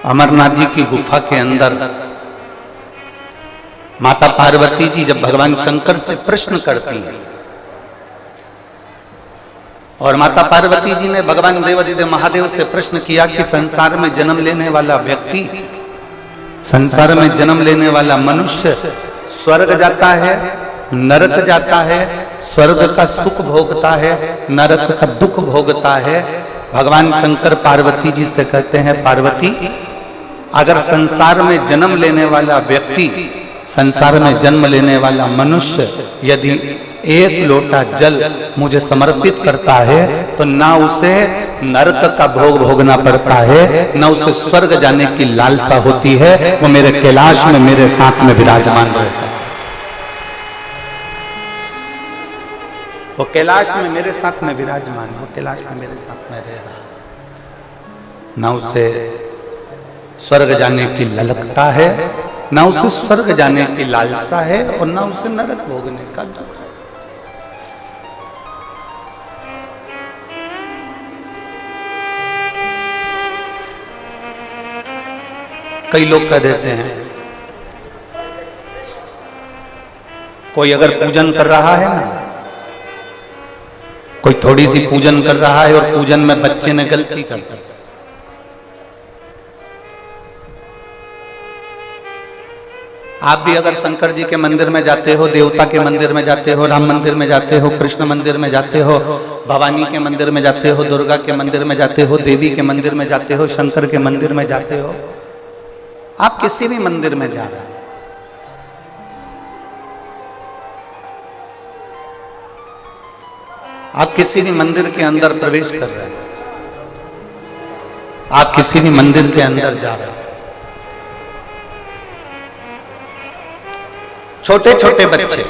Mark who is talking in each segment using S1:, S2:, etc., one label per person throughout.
S1: अमरनाथ जी की गुफा के अंदर माता पार्वती जी जब भगवान शंकर से प्रश्न करती हैं और माता पार्वती जी ने भगवान देवादिदेव महादेव से प्रश्न किया कि संसार में जन्म लेने वाला व्यक्ति, संसार में जन्म लेने वाला मनुष्य स्वर्ग जाता है, नरक जाता है, स्वर्ग का सुख भोगता है, नरक का दुख भोगता है। भगवान शंकर पार्वती जी से कहते हैं, पार्वती अगर संसार में जन्म लेने वाला व्यक्ति, संसार में जन्म लेने वाला मनुष्य यदि एक लोटा जल मुझे समर्पित करता है तो ना उसे नरक का भोग भोगना पड़ता है, ना उसे स्वर्ग जाने की लालसा होती है, वो मेरे कैलाश में मेरे साथ में विराजमान रहता है। वो कैलाश में मेरे साथ में विराजमान, वो कैलाश में मेरे साथ में रह रहा, ना उसे स्वर्ग जाने की ललकता है, ना उसे स्वर्ग जाने की लालसा है और ना उसे नरक भोगने का दुख है। कई लोग कह देते हैं, कोई अगर पूजन कर रहा है ना, कोई थोड़ी सी पूजन कर रहा है और पूजन में बच्चे ने गलती कर दी, आप भी अगर शंकर जी के मंदिर में जाते हो, देवता के मंदिर में जाते हो, राम मंदिर में जाते हो, कृष्ण मंदिर में जाते हो, भवानी के मंदिर में जाते हो, दुर्गा के मंदिर में जाते हो, देवी के मंदिर में जाते हो, शंकर के मंदिर में जाते हो, आप किसी भी मंदिर में जा रहे हैं, आप किसी भी मंदिर के अंदर प्रवेश कर रहे हैं, आप किसी भी मंदिर के अंदर जा रहे हैं, छोटे छोटे बच्चे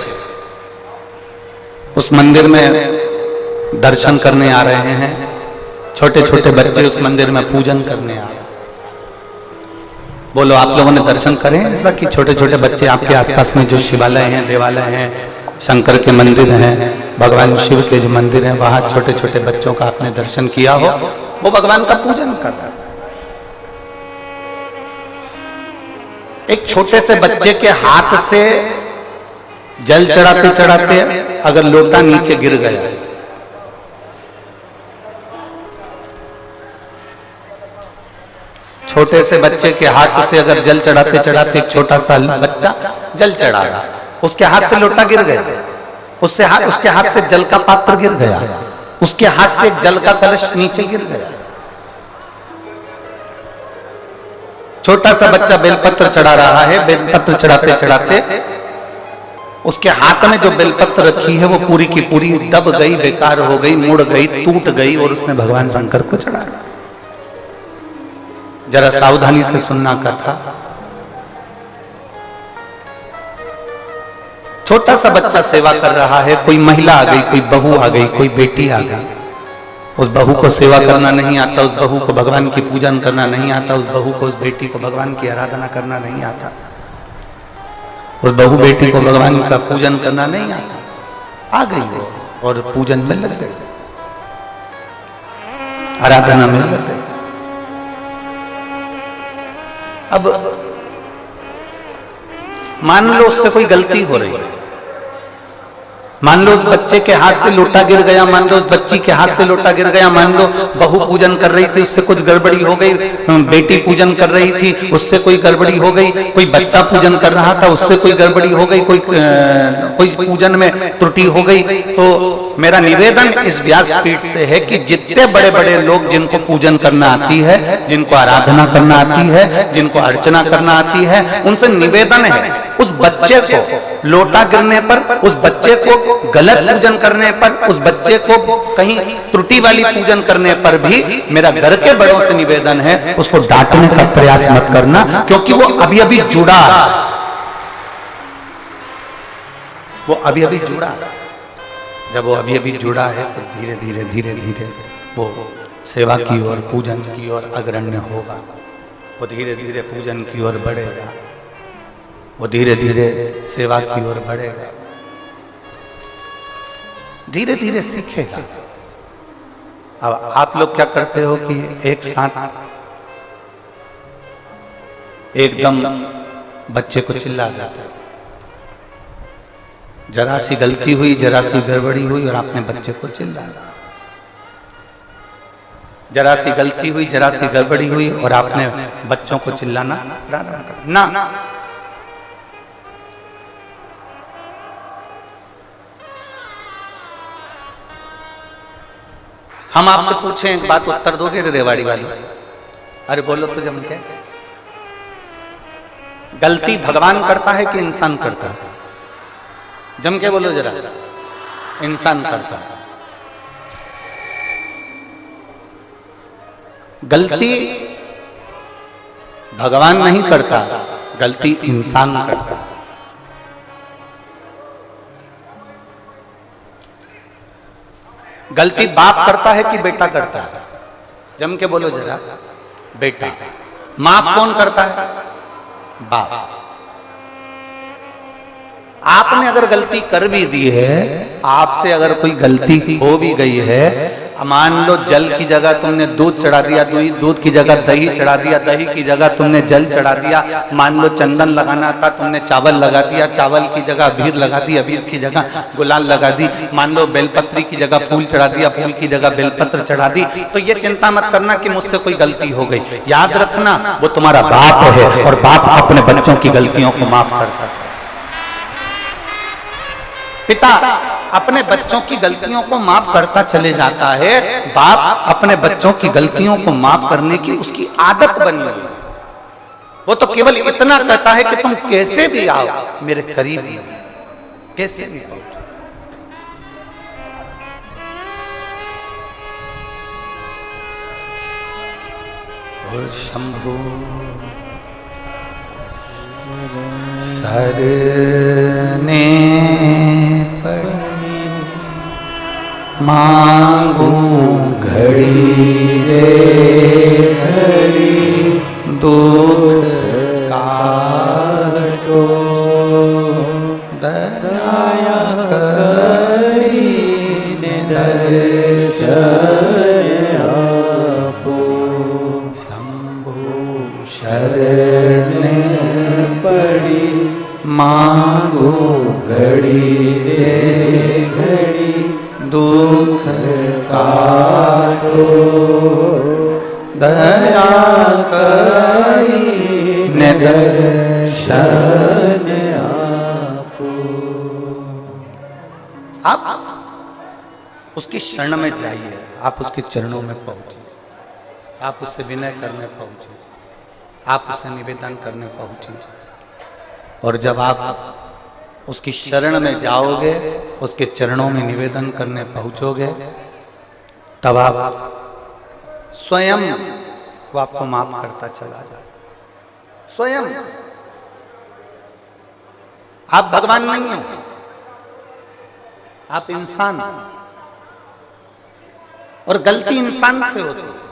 S1: उस मंदिर में दर्शन करने आ रहे हैं, छोटे छोटे बच्चे उस मंदिर में पूजन करने आ रहे हैं। बोलो आप लोगों ने दर्शन करें ऐसा कि छोटे छोटे बच्चे आपके आसपास में जो शिवालय हैं, देवालय हैं, शंकर के मंदिर हैं, भगवान शिव के जो मंदिर हैं, वहां छोटे छोटे बच्चों का आपने दर्शन किया हो, वो भगवान का पूजन कर रहा है। एक छोटे से बच्चे के हाथ से जल चढ़ाते चढ़ाते अगर लोटा नीचे गिर गया, छोटे से बच्चे के हाथ से अगर जल चढ़ाते चढ़ाते एक छोटा सा बच्चा जल चढ़ा रहा, उसके हाथ से लोटा गिर गया, उसके हाथ से जल का पात्र गिर गया, उसके हाथ से जल का कलश नीचे गिर गया। छोटा सा बच्चा बेलपत्र चढ़ा रहा है, बेलपत्र चढ़ाते चढ़ाते उसके हाथ में जो बेलपत्र रखी है वो पूरी की पूरी दब गई, बेकार हो गई, मुड़ गई, टूट गई और उसने भगवान शंकर को चढ़ाया। जरा सावधानी से सुनना कथा। छोटा सा बच्चा सेवा कर रहा है, कोई महिला आ गई, कोई बहू आ गई, कोई बेटी आ गई, उस बहू को सेवा करना नहीं आता, उस बहू को भगवान की पूजन करना नहीं आता, उस बहू को, उस बेटी को भगवान की आराधना करना नहीं आता, उस बहू बेटी को भगवान का पूजन करना नहीं आता। आ गई वो और पूजन में लग गई, आराधना में लग गई। अब मान लो उससे कोई गलती हो रही है, मान लो उस बच्चे के हाथ से लोटा गिर गया, मान लो उस बच्ची के हाथ से लोटा गिर गया, मान लो बहू पूजन कर रही थी उससे कुछ गड़बड़ी हो गई, बेटी पूजन कर रही थी उससे कोई गड़बड़ी हो गई, कोई बच्चा पूजन कर रहा था उससे कोई गड़बड़ी हो गई, कोई पूजन में त्रुटि हो गई। तो मेरा निवेदन इस व्यासपीठ से है कि जितने बड़े बड़े लोग जिनको पूजन करना आती है, जिनको आराधना करना आती है, जिनको अर्चना करना आती है, उनसे निवेदन है उस बच्चे को लोटा गिरने पर, उस बच्चे को गलत पूजन करने पर, उस बच्चे को कहीं त्रुटि वाली पूजन करने पर भी मेरा घर के बड़ों से निवेदन है उसको डांटने का प्रयास मत करना, क्योंकि वो अभी अभी जुड़ा, वो अभी अभी जुड़ा। जब वो अभी अभी जुड़ा है तो धीरे धीरे धीरे धीरे वो सेवा की ओर, पूजन की ओर अग्रण्य होगा, वो धीरे धीरे पूजन की ओर बढ़ेगा, वो धीरे धीरे सेवा की ओर बढ़ेगा, धीरे धीरे सीखेगा। अब आप लोग क्या करते हो कि एक साथ एकदम बच्चे को चिल्ला जाता है। जरा सी गलती हुई, जरा सी गड़बड़ी हुई और आपने बच्चे को चिल्लाया। जरा सी गलती हुई, जरा सी गड़बड़ी हुई और आपने बच्चों को चिल्लाना प्रारंभ कर ना। हम आपसे पूछें एक बात, उत्तर दोगे रेवाड़ी वाली? अरे बोलो तो जम के। गलती भगवान करता है कि इंसान करता है? जम के बोलो जरा। इंसान करता है। गलती भगवान नहीं करता, गलती इंसान करता है। गलती बाप करता है कि बेटा करता है? जम के बोलो जरा। बेटा। माफ कौन करता है? बाप। आपने अगर गलती कर भी दी है, आपसे अगर कोई गलती हो भी गई है, मान लो जल की जगह तुमने दूध चढ़ा दिया, दूध की जगह दही चढ़ा दिया, दही की जगह तुमने जल चढ़ा दिया, मान लो चंदन लगाना था तुमने चावल लगा दिया, चावल की जगह अबीर लगा दी, अबीर की जगह गुलाल लगा दी, मान लो बेलपत्री की जगह फूल चढ़ा दिया, फूल की जगह बेलपत्र चढ़ा दी, तो ये चिंता मत करना कि मुझसे कोई गलती हो गई। याद रखना वो तुम्हारा बाप है और बाप अपने बच्चों की गलतियों को माफ कर सकता है। पिता अपने बच्चों की गलतियों को माफ करता चले जाता है, बाप अपने बच्चों की गलतियों को माफ करने की उसकी आदत बनी हुई। वो तो केवल इतना कहता है कि तुम कैसे भी आओ मेरे करीब ही, कैसे भी आओ। और शंभु सरने पड़ी मांगू घड़ी रे घड़ी, दुख काटो दया करी ने दर्शन आपो। शंभु शरणे पड़ी मांगो घड़ी रे घड़ी, दुख काटो दया करी ने दर्शन आपो। आप उसकी शरण में जाइए, आप उसके चरणों में पहुंचिए, आप उससे विनय करने पहुंचिए, आप उससे निवेदन करने पहुंचिए। और जब आप उसकी शरण में जाओगे, उसके चरणों में निवेदन करने पहुंचोगे, तब आप स्वयं वो आपको माफ करता चला जाए। स्वयं आप भगवान नहीं हैं, आप इंसान, और गलती इंसान से होती है।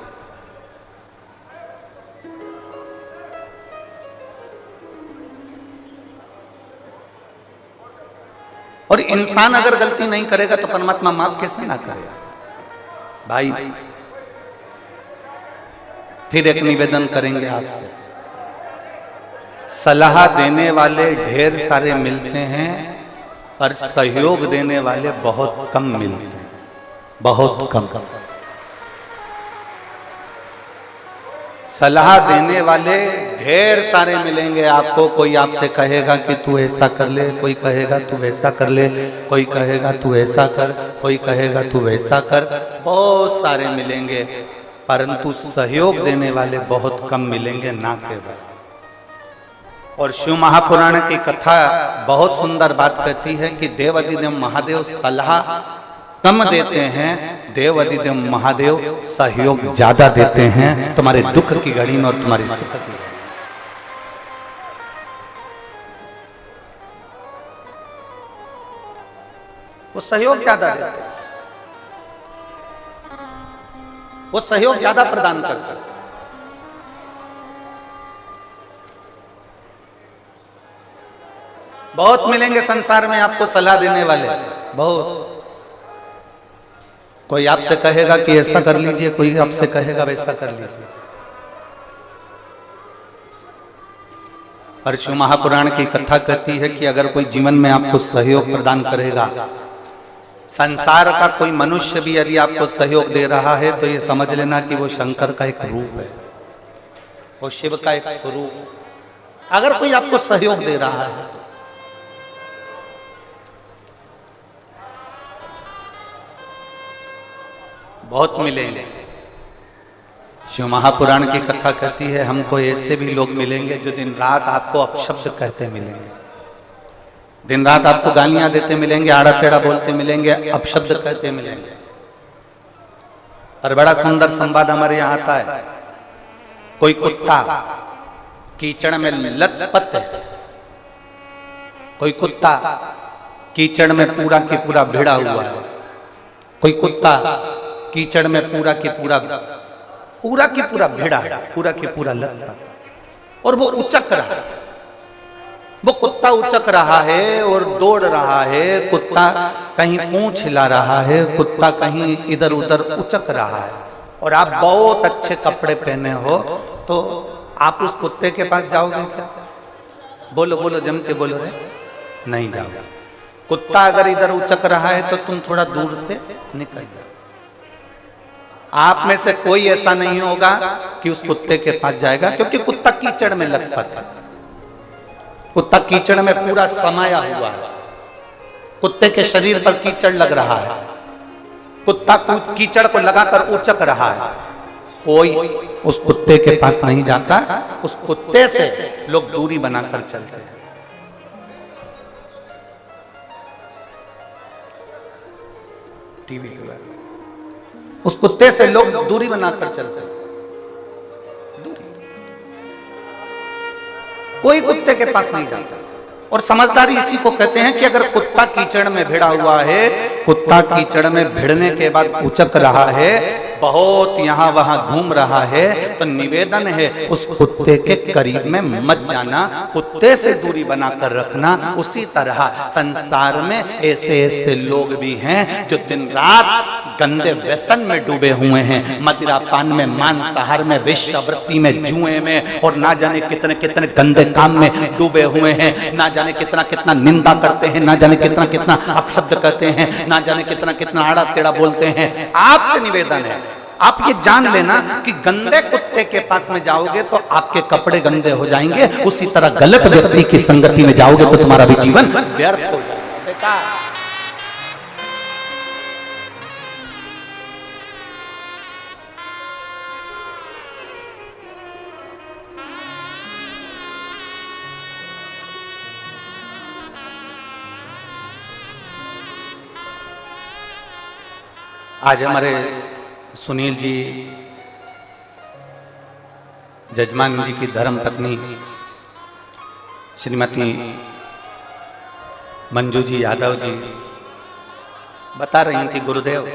S1: और इंसान अगर गलती नहीं करेगा तो परमात्मा माफ कैसे ना करेगा? भाई फिर एक निवेदन करेंगे आपसे। सलाह देने वाले ढेर सारे मिलते हैं पर सहयोग देने वाले बहुत कम मिलते हैं, बहुत कम। सलाह देने वाले ढेर सारे मिलेंगे आपको। कोई आपसे कहेगा कि तू ऐसा कर ले, कोई कहेगा तू वैसा कर ले, कोई कहेगा तू ऐसा कर, कोई कहेगा तू वैसा कर, बहुत सारे मिलेंगे, परंतु सहयोग देने वाले बहुत कम मिलेंगे, ना केवल। और शिव महापुराण की कथा बहुत सुंदर बात कहती है कि देवाधिदेव महादेव सलाह कम देते हैं, देवाधिदेव महादेव सहयोग ज्यादा देते हैं तुम्हारे दुख की घड़ी में और तुम्हारी सुख की घड़ी। वो सहयोग ज्यादा देते हैं, वो सहयोग ज्यादा प्रदान करते हैं। बहुत मिलेंगे संसार में आपको सलाह देने वाले, बहुत। कोई आपसे कहेगा कि ऐसा कर लीजिए, कोई आपसे कहेगा वैसा कर लीजिए। पर शिव महापुराण की कथा कहती है कि अगर कोई जीवन में आपको सहयोग प्रदान करेगा, संसार का कोई मनुष्य भी यदि आपको सहयोग दे रहा है तो ये समझ लेना कि वो शंकर का एक रूप है, वो शिव का एक स्वरूप। अगर कोई आपको सहयोग दे रहा है तो बहुत मिलेंगे। शिव महापुराण की कथा कहती है हमको ऐसे भी लोग मिलेंगे जो दिन रात आपको अपशब्द कहते मिलेंगे, दिन रात आपको गालियां देते मिलेंगे, आड़ा टेढ़ा बोलते मिलेंगे, अपशब्द कहते मिलेंगे। और बड़ा सुंदर संवाद हमारे यहाँ आता है, कोई कुत्ता कीचड़ में लथपथ है, कोई कुत्ता कीचड़ में पूरा की पूरा भिड़ा हुआ है, कोई कुत्ता कीचड़ में पूरा की पूरा भिड़ा है, पूरा की पूरा लथपथ, और वो उचक रहा है, वो कुत्ता उचक रहा है और दौड़ रहा है, कुत्ता कहीं पूंछ हिला रहा है, कुत्ता कहीं इधर उधर उचक रहा है, और आप बहुत अच्छे कपड़े पहने हो तो आप उस कुत्ते के पास जाओगे क्या? बोलो बोलो, जम के बोलो रे, नहीं जाओगे। कुत्ता अगर इधर उचक रहा है तो तुम थोड़ा दूर से निकल जाओ। आप में से कोई ऐसा नहीं होगा कि उस कुत्ते के पास जाएगा, क्योंकि कुत्ता कीचड़ में लथपथ है, कुत्ता कीचड़ में पूरा समाया हुआ है, कुत्ते के शरीर पर कीचड़ लग रहा है, कुत्ता कीचड़ को लगाकर उचक रहा है। कोई उस कुत्ते के पास नहीं जाता, उस कुत्ते से लोग दूरी बनाकर चलते हैं। टीवी के बारे में उस कुत्ते से लोग दूरी बनाकर चलते हैं, दूरी। कोई कुत्ते के पास नहीं जाता। और समझदारी इसी को कहते हैं कि अगर कुत्ता कीचड़ में भिड़ा हुआ है, कुत्ता कीचड़ में भिड़ने के बाद उचक रहा है, बहुत यहां वहां घूम रहा है, तो निवेदन है उस कुत्ते के करीब में मत जाना, कुत्ते से दूरी बनाकर रखना। उसी तरह संसार में ऐसे ऐसे लोग भी हैं जो दिन रात गंदे व्यसन में डूबे हुए हैं, मदिरापान में, मांसाहार में, वेश्यावृत्ति में, जुए में, और ना जाने कितने कितने गंदे काम में डूबे हुए हैं, ना जाने कितना कितना निंदा करते हैं, ना जाने कितना कितना अपशब्द कहते हैं, ना जाने कितना कितना आड़ा टेढ़ा बोलते हैं। आपसे निवेदन है, आप ये जान लेना कि गंदे कुत्ते के पास में जाओगे तो आपके कपड़े गंदे हो जाएंगे, उसी तरह गलत व्यक्ति की संगति में जाओगे तो तुम्हारा भी जीवन व्यर्थ हो जाएगा, बेकार। आज हमारे सुनील जी, जजमान जी की धर्म पत्नी श्रीमती मंजू जी यादव जी बता रही थी, गुरुदेव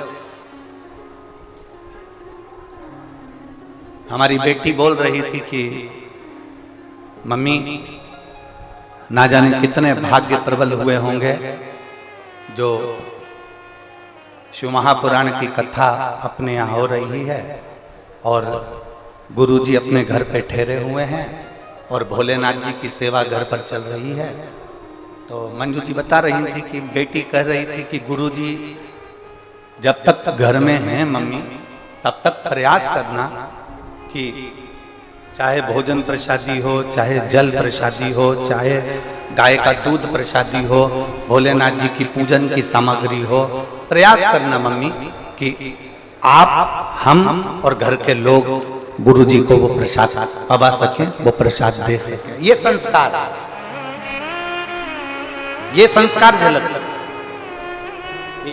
S1: हमारी बेटी बोल रही थी कि मम्मी ना जाने कितने भाग्य प्रबल हुए होंगे जो शिव महापुराण की कथा अपने यहाँ हो रही है और गुरुजी अपने घर पे ठहरे हुए हैं और भोलेनाथ जी की सेवा घर पर चल रही है। तो मंजू जी बता रही थी कि बेटी कह रही थी कि गुरुजी जब तक घर में हैं मम्मी, तब तक प्रयास करना कि चाहे भोजन प्रसादी हो, चाहे जल प्रसादी हो, चाहे गाय का दूध प्रसादी हो, भोलेनाथ जी की पूजन की सामग्री हो, प्रयास करना मम्मी कि आप, हम और घर के लोग गुरु जी को वो प्रसाद पवा सकें, वो प्रसाद दे सकें। ये संस्कार, ये संस्कार झलक,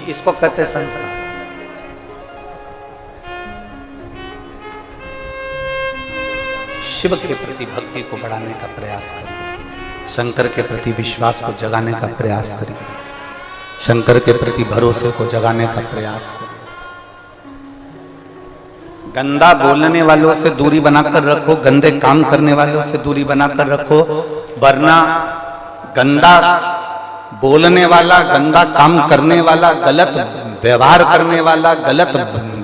S1: इसको कहते संस्कार। शिव के प्रति भक्ति को बढ़ाने का प्रयास करिए, शंकर के प्रति विश्वास को जगाने का प्रयास करिए, शंकर के प्रति भरोसे को जगाने का प्रयास करिए। गंदा बोलने वालों से दूरी बनाकर रखो, गंदे काम करने वालों से दूरी बनाकर रखो, वरना गंदा बोलने वाला, गंदा काम करने वाला, गलत व्यवहार करने वाला, गलत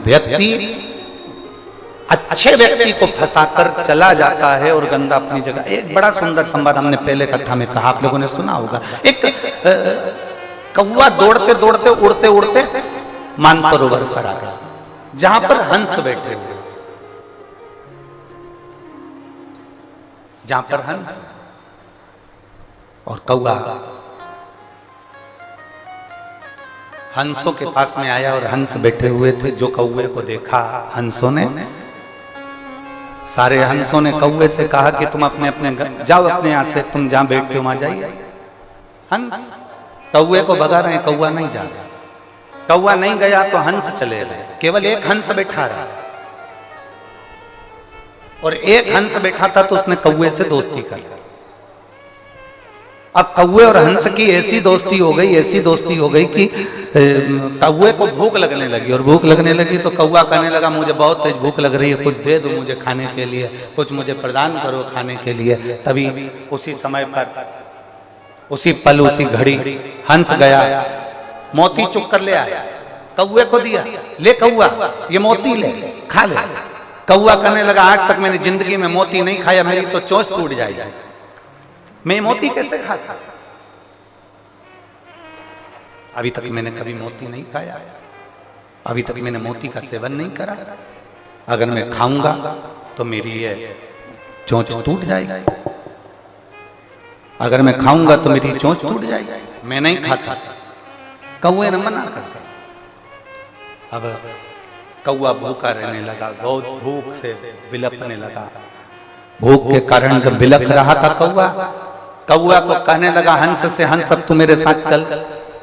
S1: व्यक्ति अच्छे व्यक्ति को फंसाकर चला जाता है और गंदा अपनी जगह। एक बड़ा सुंदर संवाद हमने पहले कथा में कहा, आप लोगों ने सुना होगा। एक कौवा दौड़ते दौड़ते उड़ते उड़ते मानसरोवर पर आ गया, जहां पर हंस बैठे हुए, जहां पर हंस और कौवा हंसों के पास में आया और हंस बैठे हुए थे। जो कौवे को देखा हंसों ने, सारे हंसों ने कौवे से कहा कि तुम अपने अपने जाओ, अपने यहां से तुम जहां बैठते हो वहां जाइए। हंस कौवे को भगा रहे, कौवा नहीं जा रहा। कौवा नहीं गया तो हंस चले गए। केवल एक हंस बैठा रहा, और एक हंस बैठा था तो उसने कौवे से दोस्ती कर ली। अब कौवे और हंस की ऐसी दोस्ती हो गई, ऐसी दोस्ती हो गई कि कौवे को भूख लगने लगी, और भूख लगने लगी तो कौवा कहने लगा मुझे बहुत तेज भूख लग रही है, कुछ दे दो मुझे खाने के लिए, कुछ मुझे प्रदान करो खाने के लिए। तभी उसी समय पर, उसी पल, उसी घड़ी हंस गया, मोती चुग कर ले आया, कौवे को दिया, ले कौवा ये मोती ले, खा ले। कौवा कहने लगा आज तक मैंने जिंदगी में मोती नहीं खाया, मेरी तो चोंच टूट जाएगी, मैं मोती कैसे खा सकता? अभी तक मैंने कभी मोती नहीं खाया, अभी तक मैंने मोती का सेवन नहीं करा, अगर मैं खाऊंगा तो मेरी ये चोंच टूट जाएगी, अगर मैं खाऊंगा तो मेरी चोंच टूट जाएगी, मैं नहीं खाता। कौवे ने मना कर दिया। अब कौवा भूखा रहने लगा, बहुत भूख से विलपने लगा। भूख के कारण जब बिलख रहा था कौवा को कहने लगा हंस से, हंस अब तू मेरे साथ चल,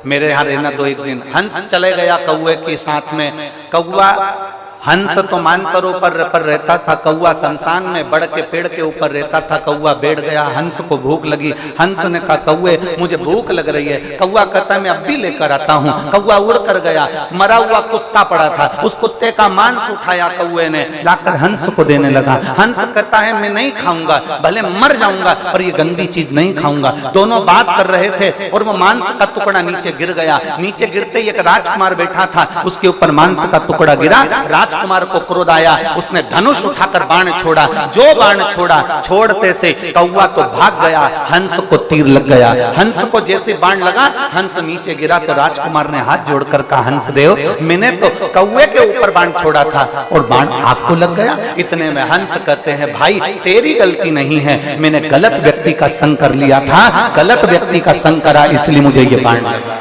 S1: मेरे यहाँ रहना दो एक दिन। हंस चले गया कौवे के साथ में। कौवा, हंस तो मानसरोवर पर रहता था, कौवा शमशान में बड़ के पेड़ के ऊपर रहता था। कौवा बैठ गया, हंस को भूख लगी। हंस ने कहा कौवे मुझे भूख लग रही है। कौवा कहता है मैं अब भी लेकर आता हूँ। कौवा उड़ कर गया, मरा हुआ कुत्ता पड़ा था, उस कुत्ते का मांस उठाया कौवे ने, लाकर हंस को देने लगा। हंस कहता है मैं नहीं खाऊंगा, भले मर जाऊंगा पर ये गंदी चीज नहीं खाऊंगा। दोनों बात कर रहे थे और वो मांस का टुकड़ा नीचे गिर गया। नीचे गिरते ही एक राजकुमार बैठा था, उसके ऊपर मांस का टुकड़ा गिरा। राजकुमार को क्रोध आया, उसने धनुष उठाकर बाण छोड़ा। जो बाण छोड़ा, छोड़ते से कौवा तो भाग गया, हंस को तीर लग गया। हंस को जैसे बाण लगा, हंस नीचे गिरा तो राजकुमार ने हाथ जोड़कर कहा हंस देव मैंने तो कौवे के ऊपर बाण छोड़ा था और बाण आपको लग गया। इतने में हंस कहते हैं भाई तेरी गलती नहीं है, मैंने गलत व्यक्ति का संग कर लिया था, गलत व्यक्ति का संग करा इसलिए मुझे ये बाण लगा।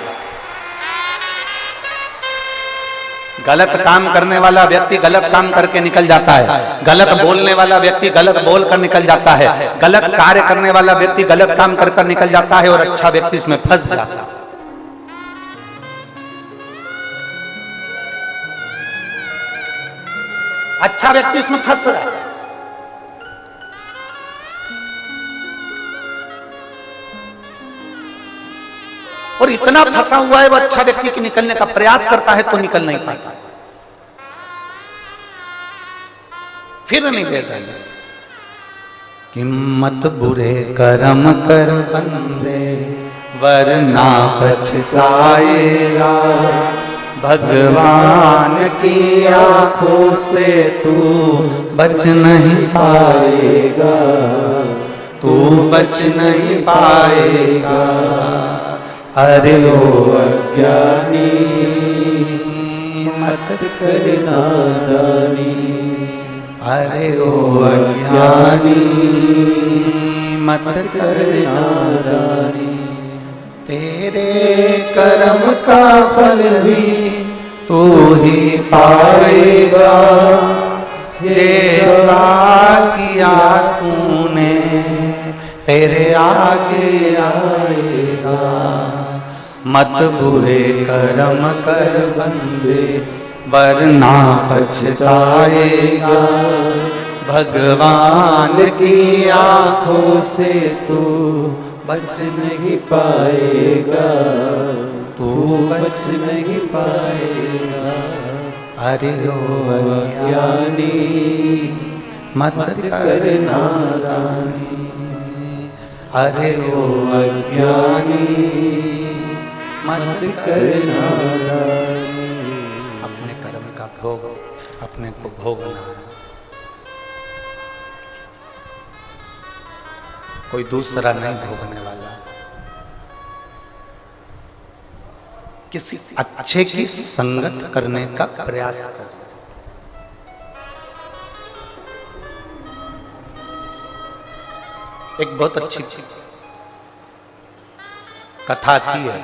S1: गलत काम करने वाला व्यक्ति गलत काम करके निकल जाता है, गलत बोलने वाला व्यक्ति गलत बोलकर निकल जाता है, गलत कार्य करने वाला व्यक्ति गलत काम कर निकल जाता है, और अच्छा व्यक्ति इसमें फंस जाता है। अच्छा व्यक्ति इसमें फंस रहा है। और इतना फंसा हुआ है वो अच्छा व्यक्ति के निकलने का प्रयास करता है तो निकल नहीं पाता, फिर नहीं देता। किम्मत बुरे कर्म कर बंदे वरना पछताएगा, भगवान की आंखों से तू बच नहीं पाएगा, तू बच नहीं पाएगा। अरे ओ अज्ञानी मत कर नादानी, अरे ओ अज्ञानी मत कर नादानी, तेरे कर्म का फल भी तू ही पाएगा, जैसा किया तूने तेरे आगे आएगा। मत बुरे कर्म कर बंदे वरना पछताएगा, भगवान की आंखों से तू बच नहीं पाएगा, तू बच नहीं पाएगा। अरे ओ अज्ञानी मत कर नादानी, अरे ओ अज्ञानी मत कर नादानी। अपने कर्म का भोग अपने को भोगना, कोई दूसरा नहीं भोगने वाला। किसी अच्छे की संगत करने का प्रयास कर। एक बहुत अच्छी कथा आती है,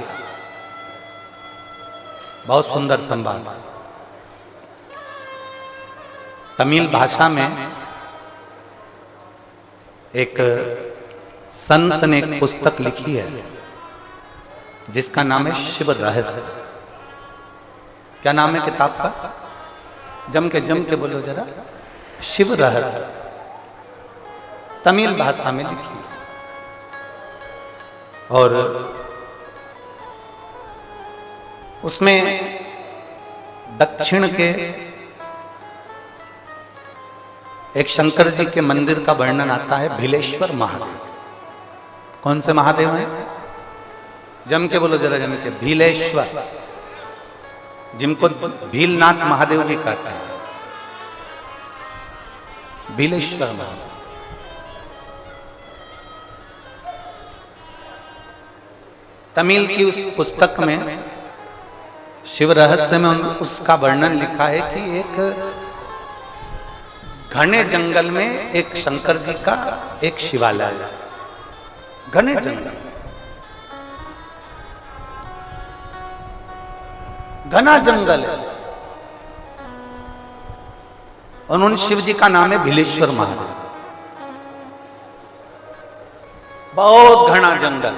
S1: बहुत सुंदर संवाद। तमिल भाषा में एक संत ने एक पुस्तक लिखी है जिसका नाम है शिव रहस्य। क्या नाम है किताब का? जम के बोलो जरा। शिव रहस्य, तमिल भाषा में लिखी है। और उसमें दक्षिण के एक शंकर जी के मंदिर का वर्णन आता है, भीलेश्वर महादेव। कौन से महादेव हैं? जम के बोलो जरा, जम के। भीलेश्वर, जिनको भीलनाथ महादेव भी कहते हैं, भीलेश्वर महादेव। तमिल की उस पुस्तक में, शिव रहस्य में, उसका वर्णन लिखा है कि एक घने जंगल में एक शंकर जी का एक शिवालय, घने जंगल, घना जंगल है, और उन शिव जी का नाम है भीलेश्वर महादेव। बहुत घना जंगल।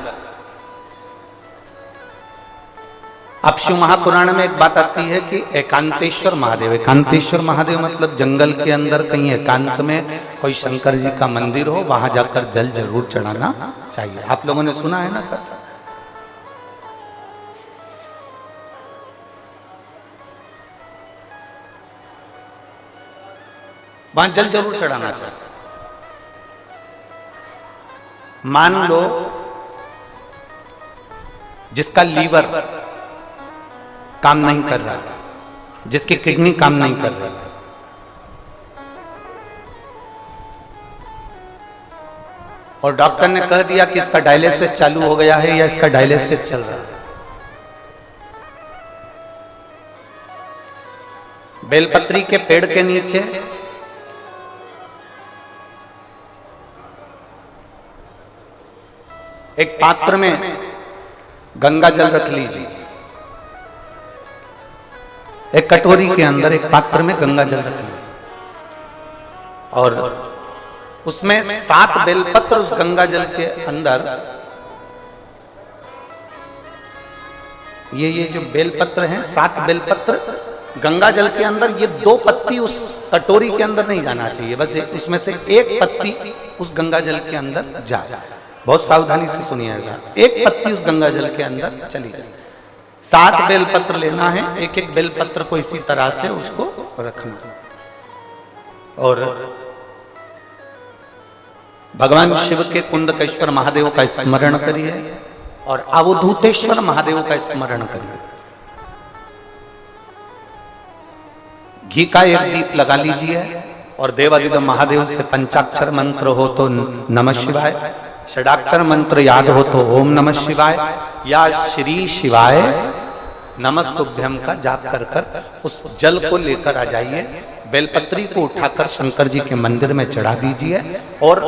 S1: अब शिव महापुराण में एक बात आती है कि एकांतेश्वर महादेव, एकांतेश्वर महादेव मतलब जंगल के अंदर कहीं एकांत में कोई शंकर जी का मंदिर हो, वहां जाकर जल जरूर चढ़ाना चाहिए। आप लोगों ने सुना है ना कथा? वहां जल जरूर चढ़ाना चाहिए। मान लो जिसका लीवर काम नहीं कर रहा है, जिसकी किडनी काम नहीं कर रही है, और डॉक्टर ने कह दिया कि इसका डायलिसिस चालू हो गया है या इसका डायलिसिस चल रहा है। बेलपत्री के पेड़ के नीचे एक पात्र में गंगा जल रख लीजिए। एक कटोरी के अंदर एक पात्र में गंगा जल रख लीजिए, और उसमें 7 बेलपत्र उस गंगा जल के अंदर, ये जो बेलपत्र हैं, 7 बेलपत्र गंगा जल के अंदर, ये 2 पत्ती उस कटोरी के अंदर नहीं जाना चाहिए, बस उसमें से एक पत्ती उस गंगा जल के अंदर जाए। बहुत सावधानी से सुनिएगा। एक पत्ती उस गंगा जल के अंदर चली जाए। 7 बेलपत्र लेना है, एक एक बेलपत्र को इसी तरह से उसको रखना, और भगवान शिव के कुंडकेश्वर महादेव का स्मरण करिए और अवधूतेश्वर महादेव का स्मरण करिए। घी का एक दीप लगा लीजिए और देवादिदेव महादेव से पंचाक्षर मंत्र हो तो नमः शिवाय, षडाक्षर मंत्र याद हो तो ओम नमः शिवाय या श्री शिवाय नमस्तुभ्यम का जाप कर कर उस जल को लेकर आ जाइए। बेलपत्री को उठाकर शंकर जी के मंदिर में चढ़ा दीजिए, और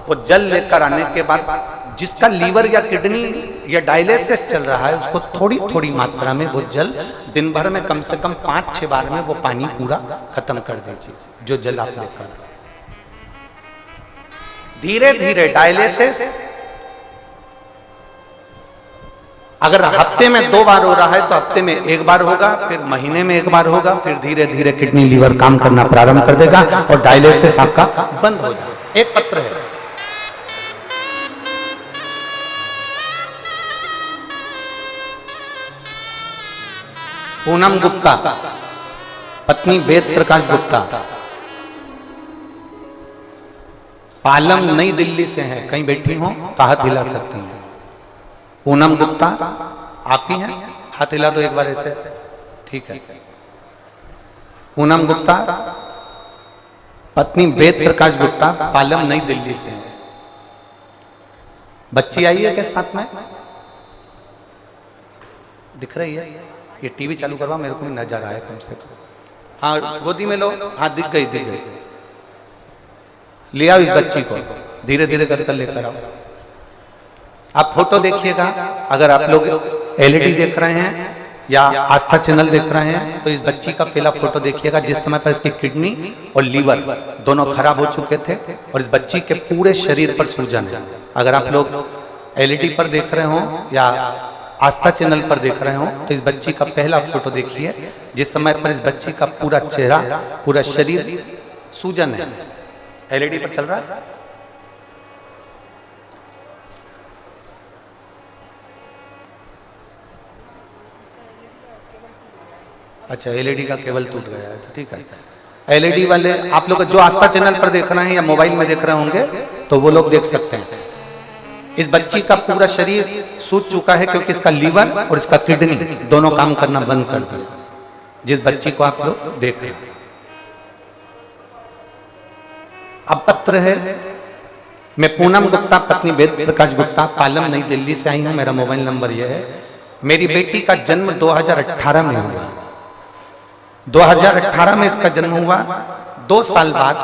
S1: वो जल लेकर आने के बाद जिसका लीवर या किडनी या डायलिसिस चल रहा है उसको थोड़ी थोड़ी मात्रा में वो जल दिन भर में कम से कम 5-6 बार में वो पानी पूरा खत्म कर दीजिए, जो जल आप लेकर। धीरे धीरे डायलिसिस अगर हफ्ते में 2 बार हो रहा है तो हफ्ते में 1 बार होगा, फिर महीने में 1 बार होगा, फिर धीरे धीरे किडनी लीवर काम करना प्रारंभ कर देगा और डायलिसिस आपका बंद हो जाएगा। एक पत्र है, पूनम गुप्ता, पत्नी वेद प्रकाश गुप्ता, पालम नई दिल्ली से हैं, कहीं बैठी हो तो हाथ हिला सकती हैं। पूनम गुप्ता आप ही हैं? हाथ हिला दो एक बार ऐसे, ठीक है। पूनम गुप्ता पत्नी वेद प्रकाश गुप्ता, पालम नई दिल्ली से हैं। बच्ची आई है के साथ में, दिख रही है? ये टीवी चालू करवा, मेरे को भी नजर आया कम से कम। हाँ गोदी में लो, हाँ दिख गई दिख गई। ले आओ इस बच्ची को, धीरे धीरे कर लेकर आओ। आप फोटो देखिएगा, अगर आप लोग एलईडी देख रहे हैं या आस्था चैनल देख रहे हैं तो इस बच्ची का पहला फोटो देखिएगा जिस समय पर इसकी किडनी और लीवर दोनों खराब हो चुके थे और इस बच्ची के पूरे शरीर पर सूजन है। अगर आप लोग एलईडी पर देख रहे हो या आस्था चैनल पर देख रहे हो तो इस बच्ची का पहला फोटो देखिए जिस समय पर इस बच्ची का पूरा चेहरा पूरा शरीर सूजन है। एलईडी पर चल रहा है। अच्छा, एलईडी का केबल टूट गया है तो ठीक है। एलईडी वाले आप लोग जो आस्था चैनल पर देख रहे हैं या मोबाइल में देख रहे होंगे तो वो लोग देख सकते हैं। इस बच्ची का पूरा शरीर सूज चुका है क्योंकि इसका लीवर और इसका किडनी दोनों काम करना बंद कर दिया। जिस बच्ची को आप लोग देख रहे हैं, अब पत्र है। मैं पूनम गुप्ता पत्नी वेद प्रकाश गुप्ता, पालम नई दिल्ली से आई हूं। मेरा मोबाइल नंबर यह है। मेरी बेटी का जन्म 2018 में हुआ। 2018 में इसका जन्म हुआ। 2 साल बाद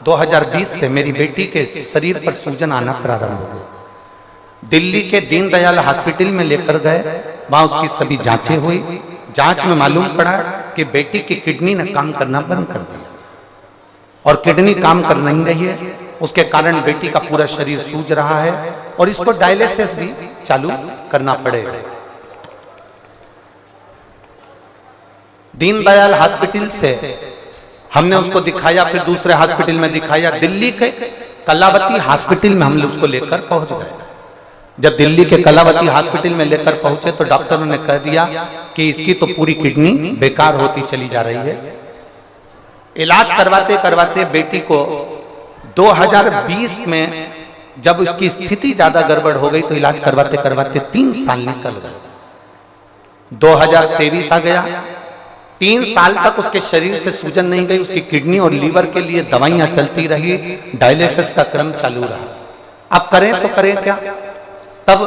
S1: 2020 से मेरी बेटी के शरीर पर सूजन आना प्रारंभ हो गई। दिल्ली के दीनदयाल हॉस्पिटल में लेकर गए, वहां उसकी सभी जांचें हुई। जांच में मालूम पड़ा कि बेटी की किडनी ने काम करना बंद कर दिया और किडनी काम कर नहीं रही है। उसके कारण बेटी का पूरा शरीर सूज रहा है और इसको डायलिसिस भी चालू करना पड़ेगा। दीनदयाल हॉस्पिटल से हमने उसको दिखाया, फिर दूसरे हॉस्पिटल में दिखाया। दिल्ली के कलावती हॉस्पिटल में हम लोग उसको लेकर पहुंच गए। जब दिल्ली के कलावती हॉस्पिटल में लेकर पहुंचे तो डॉक्टरों ने कह दिया कि इसकी तो पूरी किडनी बेकार होती चली जा रही है। इलाज करवाते करवाते बेटी को 2020 में जब उसकी स्थिति ज्यादा गड़बड़ हो गई तो इलाज करवाते करवाते 3 साल निकल गए। 2023 आ गया। 3 साल तक उसके शरीर से सूजन नहीं गई। उसकी किडनी और लीवर के लिए दवाइयां चलती रही, डायलिसिस का क्रम चालू रहा। अब करें तो करें क्या? तब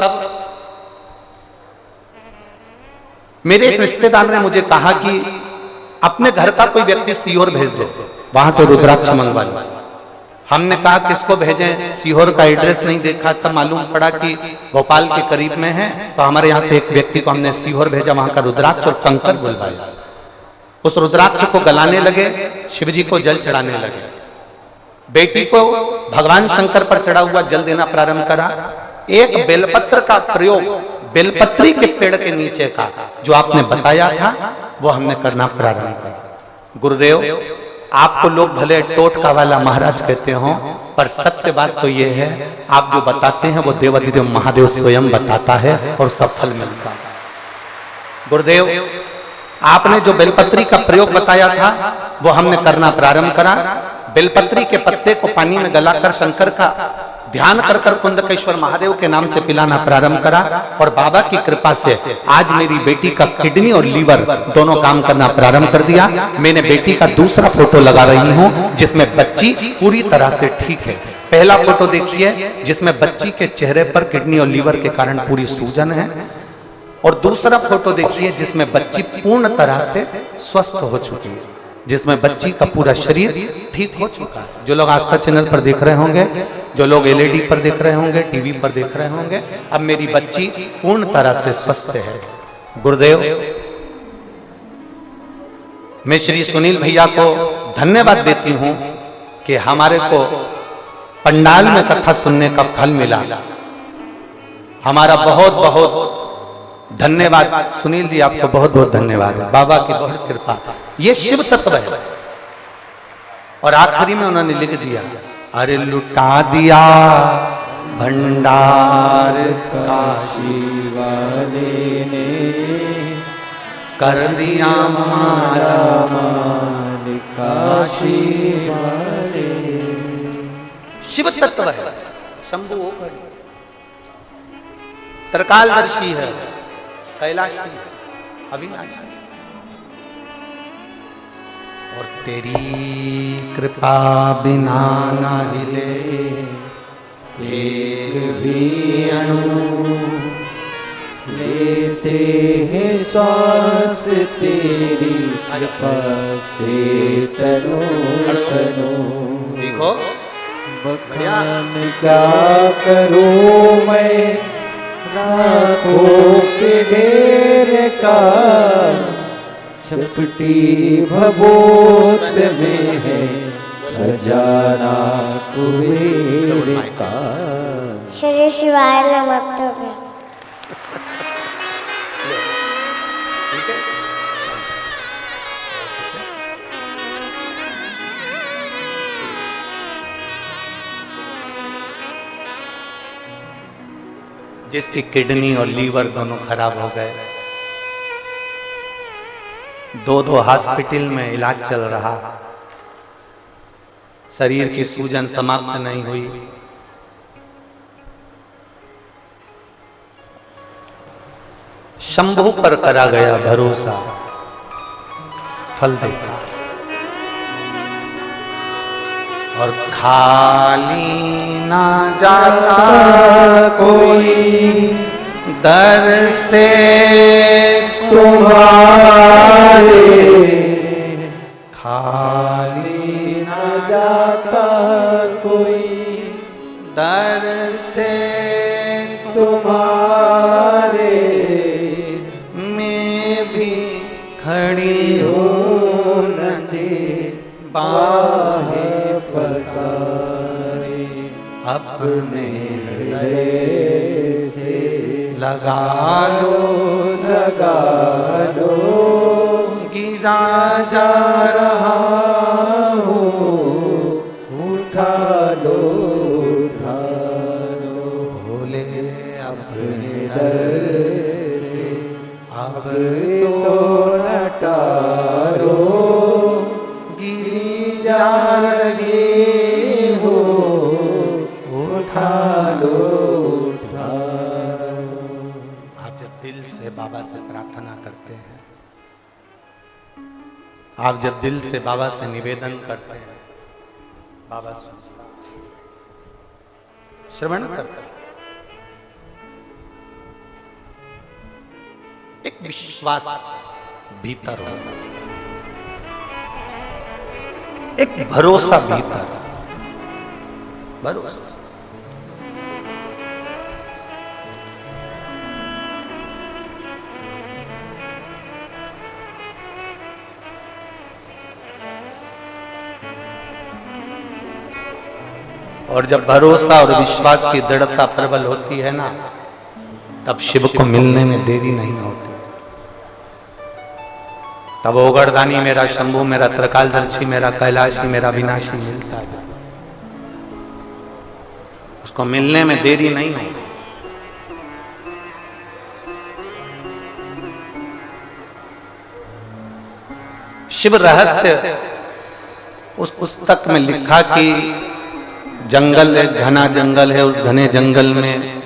S1: मेरे एक रिश्तेदार ने मुझे कहा कि अपने घर का कोई व्यक्ति सीहोर भेज दो, वहां से रुद्राक्ष मंगवा लो। हमने कहा किसको भेजें? सीहोर का एड्रेस नहीं देखा, तब मालूम पड़ा कि भोपाल के करीब में है। तो हमारे यहाँ से एक व्यक्ति को हमने सीहोर भेजा, वहां का रुद्राक्ष और कंकर बुलवाया। उस रुद्राक्ष को गलाने लगे, शिवजी को जल चढ़ाने लगे। बेटी को भगवान शंकर पर चढ़ा हुआ जल देना प्रारंभ करा। एक बेलपत्र का प्रयोग बेलपत्री के पेड़ के नीचे का जो आपने बताया था वो हमने करना प्रारंभ करा। गुरुदेव, आपको लोग भले टोटका वाला महाराज कहते हो, पर सत्य बात तो ये है आप जो बताते हैं वो देवाधिदेव महादेव स्वयं बताता है और उसका फल मिलता है। गुरुदेव, आपने जो बेलपत्री का प्रयोग बताया था वो हमने करना प्रारंभ करा। बेलपत्री के पत्ते को पानी में गलाकर शंकर का ध्यान कर कर कुंदकेश्वर महादेव के नाम से पिलाना प्रारंभ करा और बाबा की कृपा से आज मेरी बेटी का किडनी और लीवर दोनों काम करना प्रारंभ कर दिया। मैंने बेटी का दूसरा फोटो लगा रही हूं जिसमें बच्ची पूरी तरह से ठीक है। पहला फोटो देखिए जिसमें बच्ची के चेहरे पर किडनी और लीवर के कारण पूरी सूजन है और दूसरा फोटो देखिए जिसमें बच्ची पूर्ण तरह से स्वस्थ हो चुकी है, जिसमें बच्ची का पूरा शरीर ठीक हो चुका है। जो लोग आस्था चैनल पर देख रहे होंगे, जो लोग एलईडी पर देख रहे होंगे, टीवी पर देख रहे होंगे, अब मेरी बच्ची पूर्ण तरह से स्वस्थ है। गुरुदेव, मैं श्री सुनील भैया को धन्यवाद देती हूं कि हमारे को पंडाल में कथा सुनने का फल मिला। हमारा बहुत बहुत धन्यवाद सुनील जी, आपको बहुत बहुत धन्यवाद है। बाबा की बहुत कृपा। ये शिव तत्व है। और आखिरी में उन्होंने लिख दिया, अरे लुटा दिया भंडार काशी वाले ने, कर दिया मारा मान काशी वाले। शिव तत्व है, शंभु होकर त्रिकालदर्शी है, कैलाशी, अविनाशी। और तेरी कृपा बिना ना हिले एक भी
S2: श्वास तेरी कृपा से तनो तनो।
S1: देखो
S2: बखान क्या करूं मैं लाखों के ढेर का, छपटी भभूत में है खजाना कुबेर का।
S3: श्री शिवाय नमः।
S1: जिसकी किडनी और लीवर दोनों खराब हो गए, 2 हॉस्पिटल में इलाज चल रहा, शरीर की सूजन समाप्त नहीं हुई, शंभू पर करा गया भरोसा, फल देता। और खाली ना जाता कोई दर से तुम्हारे, खाली ना जाता कोई दर से तुम्हारे, मैं भी खड़ी हो न दे बाहें फसारे, अपने हृदय से लगा लो, गिरा जा रहा हूँ, उठा लो भोले अपने दर से, अब तो न टारो, गिरी जा रही हो, उठा लो। आप जब दिल से बाबा से प्रार्थना करते हैं, आप जब दिल से बाबा से निवेदन करते हैं, बाबा श्रवण करते हैं। एक विश्वास भीतर हो, एक भरोसा भीतर, भरोसा। और जब भरोसा और विश्वास की दृढ़ता प्रबल होती है ना, तब शिव को मिलने में देरी नहीं होती। तब ओगरदानी मेरा, शंभू मेरा, त्रिकालदर्शी मेरा, कैलाशी मेरा, विनाशी मिलता है। उसको मिलने में देरी नहीं होती। शिव रहस्य उस पुस्तक में लिखा कि जंगल, एक घना जंगल है, उस घने जंगल में,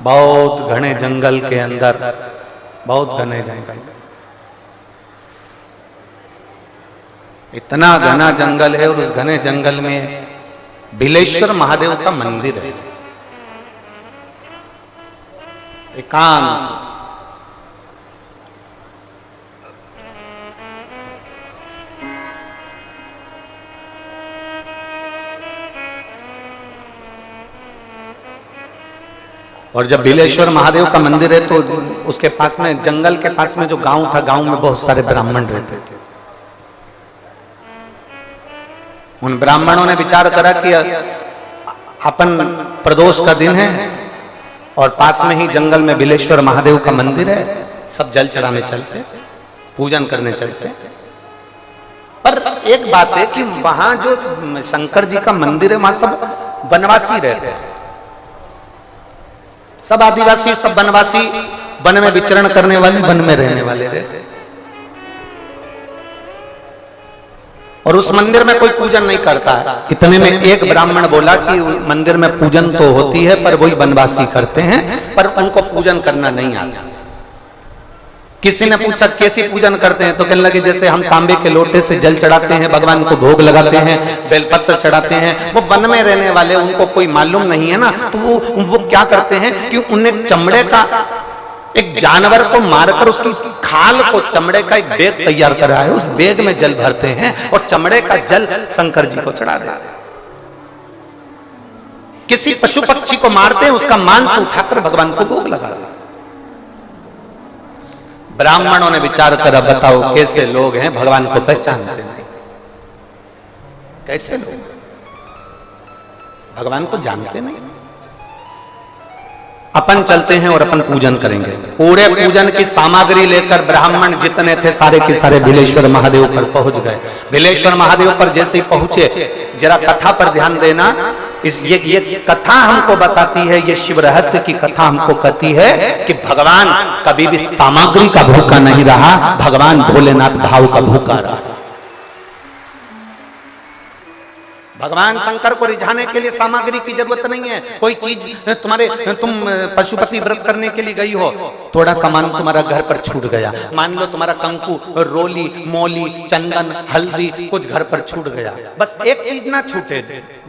S1: बहुत घने जंगल के अंदर, बहुत घने जंगल, इतना घना जंगल है, और उस घने जंगल में बिलेश्वर महादेव का मंदिर है, एकांत। और जब बिलेश्वर महादेव का मंदिर है, तो उसके पास में, जंगल के पास में जो गांव था, गांव में बहुत सारे ब्राह्मण रहते थे। उन ब्राह्मणों ने विचार करा कि अपन प्रदोष का दिन है और पास में ही जंगल में बिलेश्वर महादेव का मंदिर है, सब जल चढ़ाने चलते, पूजन करने चलते। पर एक बात है कि वहां जो शंकर जी का मंदिर है, वहां सब वनवासी रहते हैं, सब आदिवासी, सब वनवासी, वन में विचरण करने वाले, वन में रहने वाले रहते। और उस मंदिर में कोई पूजन नहीं करता है। इतने में एक ब्राह्मण बोला कि मंदिर में पूजन तो होती है, पर वही वनवासी करते हैं, पर उनको पूजन करना नहीं आता। किसी ने पूछा कैसी पूजन करते हैं, तो कहने लगे जैसे हम तांबे के लोटे से जल चढ़ाते हैं, भगवान को भोग लगाते हैं, बेलपत्र चढ़ाते हैं। वो वन में रहने वाले, उनको कोई मालूम नहीं है ना, तो वो क्या करते हैं कि उन्हें चमड़े का एक जानवर को मारकर उसकी खाल को चमड़े का एक बैग तैयार कर रहा है, उस बैग में जल भरते हैं और चमड़े का जल शंकर जी को चढ़ा देते हैं। किसी पशु पक्षी को मारते हैं, उसका मांस उठाकर भगवान को भोग लगा देते हैं। ब्राह्मणों ने विचार करा, बताओ कैसे लोग हैं भगवान को पहचानते नहीं, कैसे लोग भगवान को जानते नहीं। अपन चलते हैं और अपन पूजन करेंगे, पूरे पूजन की सामग्री लेकर ब्राह्मण जितने थे सारे के सारे बिलेश्वर महादेव पर पहुंच गए। बिलेश्वर महादेव पर जैसे ही पहुंचे, जरा कथा पर ध्यान देना, ये कथा हमको बताती है, ये शिव रहस्य की कथा हमको कहती है कि भगवान कभी भी सामग्री का भूखा नहीं रहा, भगवान भोलेनाथ भाव का भूखा रहा। भगवान शंकर को रिझाने के लिए सामग्री की जरूरत नहीं है। कोई चीज तुम पशुपति व्रत करने के लिए गई हो, थोड़ा सामान तुम्हारा घर पर छूट गया, मान लो तुम्हारा कंकु, रोली, मौली, चंदन, हल्दी कुछ घर पर छूट गया, बस एक चीज ना छूटे,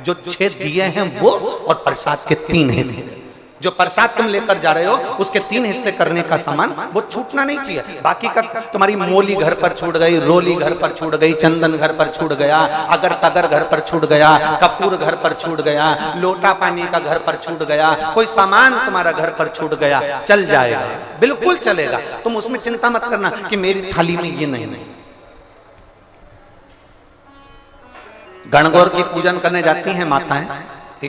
S1: जो 6 दिए हैं वो और प्रसाद के 3 हिस्से। जो प्रसाद तुम लेकर जा रहे हो उसके 3 हिस्से करने का सामान वो छूटना नहीं चाहिए। बाकी का तुम्हारी मोली घर पर छूट गई, रोली घर पर छूट गई, चंदन घर पर छूट गया, अगर तगर घर पर छूट गया, कपूर घर पर छूट गया, लोटा पानी का घर पर छूट गया, कोई सामान तुम्हारा घर पर छूट गया, चल जाएगा, बिल्कुल चलेगा। तुम उसमें चिंता मत करना कि मेरी थाली में ये नहीं। गणगौर की पूजन करने जाती हैं माताएं,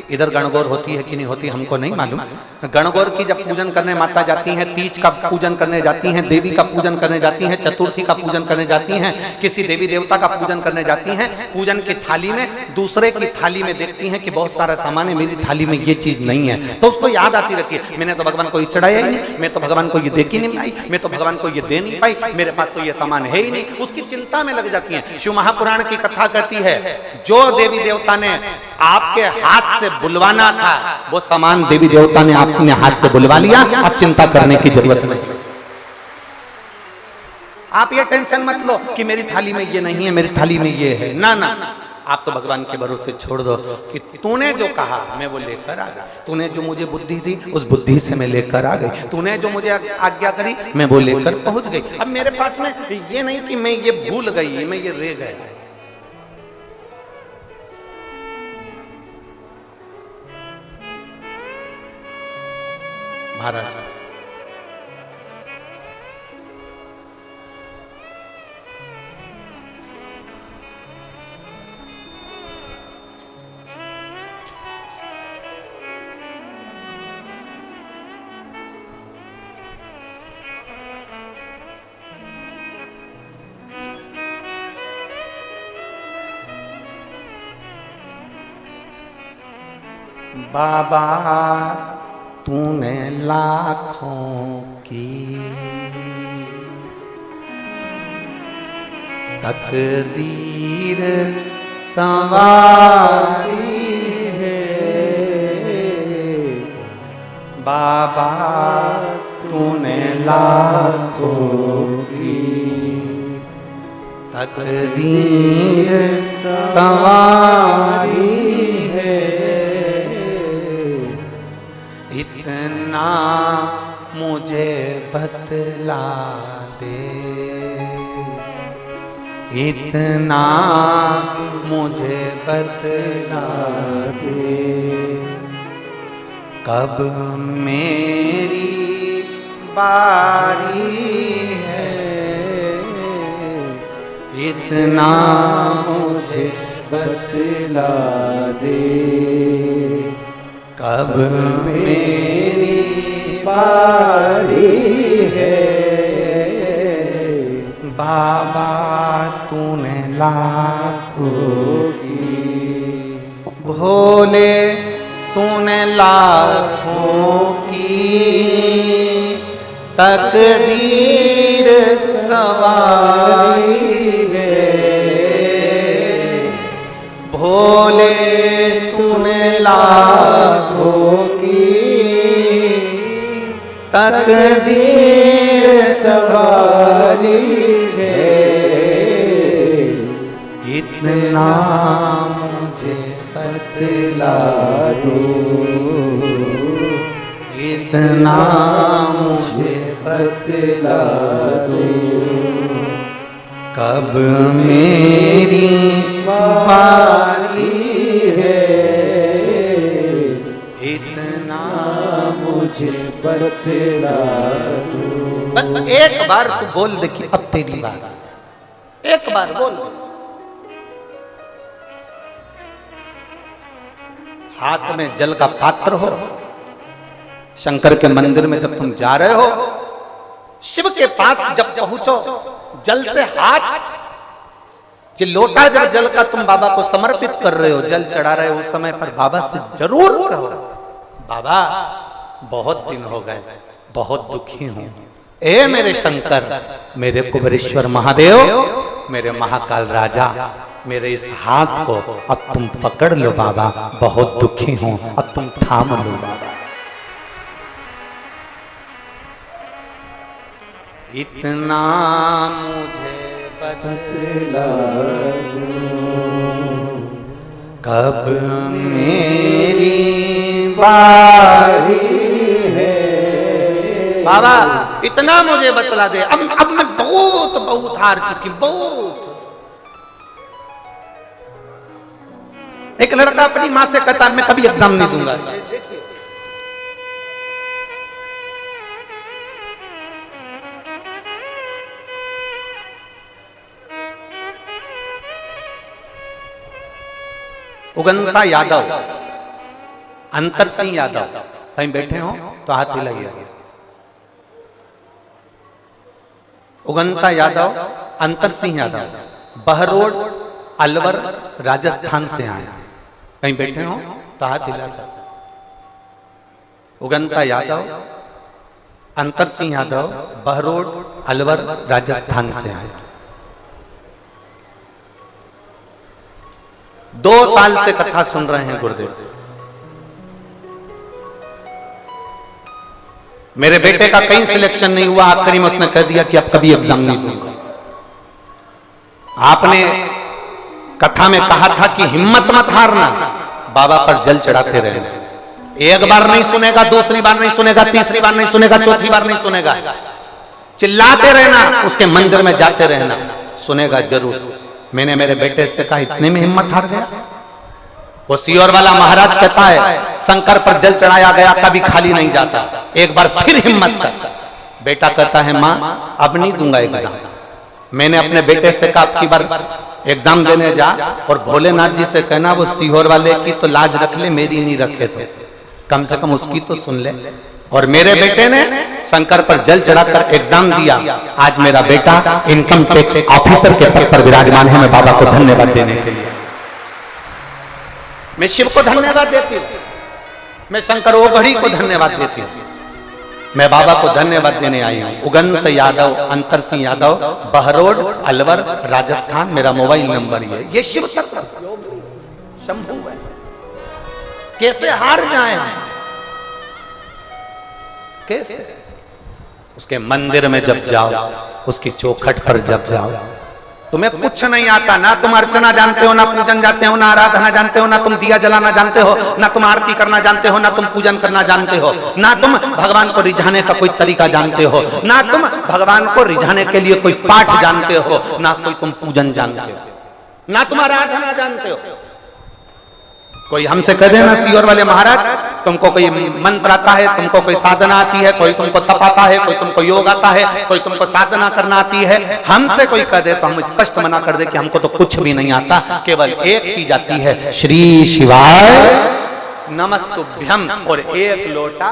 S1: इधर गणगौर होती है कि नहीं होती हमको नहीं मालूम। गणगौर की जब पूजन करने माता जाती हैं, तीज का पूजन करने जाती हैं, देवी का पूजन करने जाती हैं, चतुर्थी का पूजन करने जाती हैं, किसी देवी देवता का पूजन करने जाती हैं, पूजन की थाली में दूसरे की थाली में देखती हैं कि बहुत सारा सामान है, मेरी थाली में ये चीज नहीं है, तो उसको याद आती रहती है, मैंने तो भगवान को ये चढ़ाया ही नहीं, मैं तो भगवान को ये दे के नहीं पाई, मैं तो भगवान को ये दे नहीं पाई, मेरे पास तो ये सामान है ही नहीं, उसकी चिंता में लग जाती है। शिव महापुराण की कथा कहती है, जो देवी देवता ने आपके हाथ से बुलवाना था वो सामान देवी देवता ने अपने हाथ से बुलवा लिया, अब चिंता करने की जरूरत नहीं। आप ये टेंशन मत लो कि मेरी थाली में ये नहीं है, मेरी थाली में ये है, ना ना, आप तो भगवान के भरोसे छोड़ दो कि तूने जो कहा मैं वो लेकर आ गई, तूने जो मुझे बुद्धि दी उस बुद्धि से मैं लेकर आ गई, तूने जो मुझे आज्ञा करी मैं वो लेकर पहुंच गई। अब मेरे पास में ये नहीं कि मैं ये भूल गई, मैं ये रह गया। महाराज बाबा तूने लाखों की तकदीर संवारी है, बाबा तूने लाखों की तकदीर संवारी है, इतना मुझे बतला दे, इतना मुझे बतला दे, कब मेरी बारी है, इतना मुझे बतला दे, कब मेरी बारी है, बाबा तूने लाखों की, भोले तूने लाखों की तकदीर सवारी है, भोले तूने लाखों की तकदीर सवारी है, इतना मुझे बतला दो, इतना मुझे
S2: बतला दो,
S1: कब मेरी बारी
S2: है
S1: इतना
S2: मुझे बतला दो।
S1: बस एक बार तू बोल दे कि अब तेरी बार, एक बार बोल। हाथ में जल का पात्र हो, शंकर के मंदिर में जब तुम जा रहे हो, शिव के पास जब पहुंचो, जल से हाथ, ये लोटा जब जल का तुम बाबा को समर्पित कर रहे हो, जल चढ़ा रहे हो, उस समय पर बाबा से जरूर कहो, बाबा बहुत दिन हो गए, बहुत दुखी हूं, ए मेरे शंकर, मेरे कुबेरेश्वर महादेव, मेरे महाकाल राजा, मेरे इस हाथ को अब तुम पकड़ लो बाबा, बहुत दुखी हूं, अब तुम थाम लो बाबा। इतना मुझे
S2: बतला दो,
S1: कब मेरी बारी
S2: है
S1: बाबा, इतना मुझे बतला दे। अब मैं बहुत हार चुकी, बहुत। एक लड़का अपनी माँ से कहता मैं कभी एग्जाम नहीं दूंगा। उगंता यादव, अंतर सिंह यादव, कहीं बैठे हो तो हाथ हिलाइए। उगंता यादव, अंतर सिंह यादव, बहरोड अलवर राजस्थान से आए, कहीं बैठे हो तो हाथ हिला सकते। उगंता यादव, अंतर सिंह यादव, बहरोड अलवर राजस्थान से आए। 2 साल से कथा सुन रहे हैं गुरुदेव। मेरे बेटे का कहीं सिलेक्शन नहीं हुआ, आखिरी में उसने कह दिया कि अब कभी एग्जाम नहीं दूंगा। आपने कथा में कहा था कि हिम्मत मत हारना, बाबा पर जल चढ़ाते रहना। एक बार नहीं सुनेगा, दूसरी बार नहीं सुनेगा, तीसरी बार नहीं सुनेगा, चौथी बार नहीं सुनेगा, चिल्लाते रहना, उसके मंदिर में जाते रहना, सुनेगा जरूर। मैंने मेरे बेटे से कहा, इतने में हिम्मत हार गया? वो सीहोर वाला महाराज कहता है शंकर पर जल चढ़ाया गया कभी खाली नहीं जाता, एक बार फिर हिम्मत कर। बेटा कहता है माँ अब नहीं दूंगा एग्जाम। मैंने अपने बेटे से कहा, आपकी बार एग्जाम देने जा और भोलेनाथ जी से कहना वो सीहोर वाले की तो लाज रख ले, मेरी नहीं रखे तो कम से कम उसकी तो सुन ले। और मेरे बेटे ने शंकर पर जल चढ़ाकर एग्जाम दिया। आज मेरा बेटा इनकम टैक्स ऑफिसर के पद पर विराजमान है। मैं बाबा को धन्यवाद देने के लिए, मैं शिव को धन्यवाद देती हूँ, मैं शंकर ओघड़ी को धन्यवाद देती हूँ, मैं बाबा को धन्यवाद देने आई हूँ। उगंत यादव, अंतर सिंह यादव, बहरोड अलवर राजस्थान, मेरा मोबाइल नंबर ये। ये शिव तत्व शंभू है, कैसे हार जाए हम, कैसे? उसके मंदिर में जब जाओ, उसकी चौखट पर जब जाओ, तुम्हें कुछ नहीं आता, ना तुम अर्चना जानते हो, ना पूजन जानते हो, ना आराधना जानते हो, ना तुम दिया जलाना जानते हो, ना तुम आरती करना जानते हो, ना तुम पूजन करना जानते हो, ना तुम भगवान को रिझाने का कोई तरीका जानते हो, ना तुम भगवान को रिझाने के लिए कोई पाठ जानते हो, ना कोई तुम पूजन जानते हो, ना तुम आराधना जानते हो। कोई हमसे कह देना सीहोर वाले महाराज तुमको कोई मंत्र आता है, तुमको कोई साधना आती है, कोई तुमको तप आता है, कोई तुमको योग आता है, कोई तुमको साधना करना आती है, हमसे कोई कह दे तो हम स्पष्ट मना कर दे कि हमको तो कुछ भी नहीं आता, केवल एक चीज आती है, श्री शिवाय नमस्तुभ्यम और एक लोटा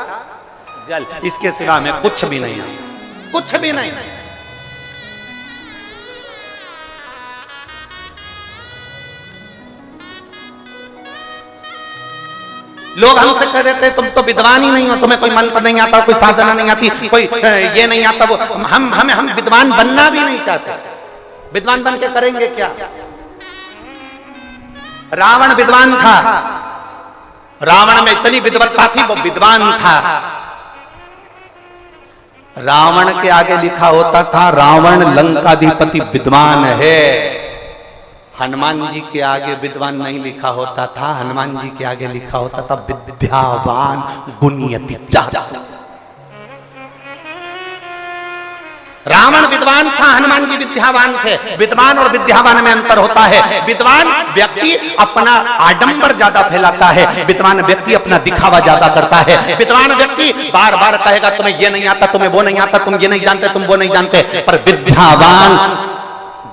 S1: जल, इसके सिवा में कुछ भी नहीं आता, कुछ भी नहीं। लोग हमसे कह देते हैं तुम तो विद्वान ही नहीं हो, तुम्हें कोई मंत्र नहीं आता, कोई साधना नहीं आती, कोई ये नहीं आता, वो हम विद्वान बनना भी नहीं चाहते। विद्वान बन के करेंगे क्या? रावण विद्वान था, रावण में इतनी विद्वत्ता थी, वो विद्वान था। रावण के आगे लिखा होता था रावण लंकाधिपति विद्वान है। हनुमान जी के आगे विद्वान नहीं लिखा होता था, हनुमान जी के आगे लिखा होता था विद्यावान गुणयति चातुर। रावण विद्वान था, हनुमान जी विद्यावान थे। विद्वान और विद्यावान में अंतर होता है। विद्वान व्यक्ति अपना आडंबर ज्यादा फैलाता है, विद्वान व्यक्ति अपना दिखावा ज्यादा करता है। विद्वान व्यक्ति बार बार कहेगा तुम्हें ये नहीं आता, तुम्हें वो नहीं आता, तुम ये नहीं जानते, तुम वो नहीं जानते। पर विद्यावान,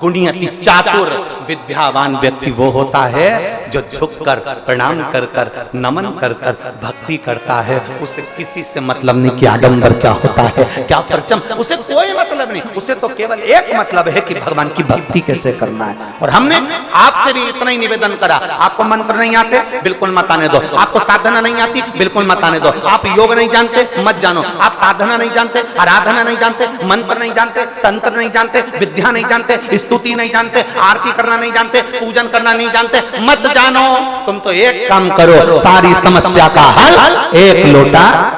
S1: गुणी अति चातुर विद्यावान व्यक्ति वो होता है जो झुककर प्रणाम कर कर नमन कर कर भक्ति करता है। उसे किसी से मतलब नहीं कि आडंबर क्या होता है, क्या परचम, उसे कोई मतलब नहीं। उसे तो केवल एक मतलब है कि भगवान की भक्ति कैसे करना है। और हमने आपसे भी इतना ही निवेदन करा, आपको मंत्र नहीं आते बिल्कुल मत आने दो, आपको साधना नहीं आती बिल्कुल मत आने दो, आप योग नहीं जानते मत जानो, आप साधना नहीं जानते, आराधना नहीं जानते, मंत्र नहीं जानते, तंत्र नहीं जानते, विद्या नहीं जानते, स्तुति नहीं जानते, आरती करना नहीं जानते, पूजन करना नहीं जानते, मत जानो। तुम तो एक काम करो, सारी समस्या का हल एक लोटा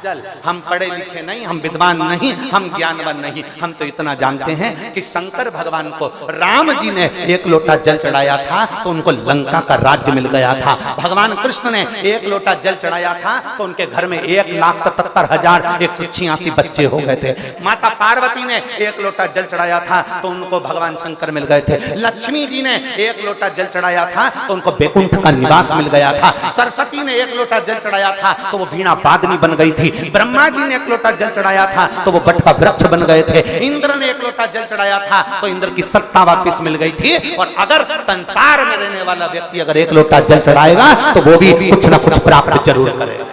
S1: जल। हम पढ़े लिखे नहीं, हम विद्वान नहीं, हम ज्ञानवान नहीं, हम तो इतना जानते हैं कि शंकर भगवान को राम जी ने एक लोटा जल चढ़ाया था तो उनको लंका का राज्य मिल गया था। भगवान कृष्ण ने एक लोटा जल चढ़ाया था तो उनके घर में 1,77,186 बच्चे हो गए थे। माता पार्वती ने एक लोटा जल चढ़ाया था तो उनको भगवान शंकर मिल गए थे। लक्ष्मी जी ने एक लोटा जल चढ़ाया था तो उनको बैकुंठ का निवास मिल गया था। सरस्वती ने एक लोटा जल चढ़ाया था तो वो वीणा वादनी बन गई थी। ब्रह्मा जी ने एक लोटा जल चढ़ाया था तो वो बट का वृक्ष बन गए थे। इंद्र ने एक लोटा जल चढ़ाया था तो इंद्र की सत्ता वापस मिल गई थी। और अगर संसार में रहने वाला व्यक्ति अगर एक लोटा जल चढ़ाएगा तो वो भी कुछ ना कुछ प्राप्त जरूर करेगा।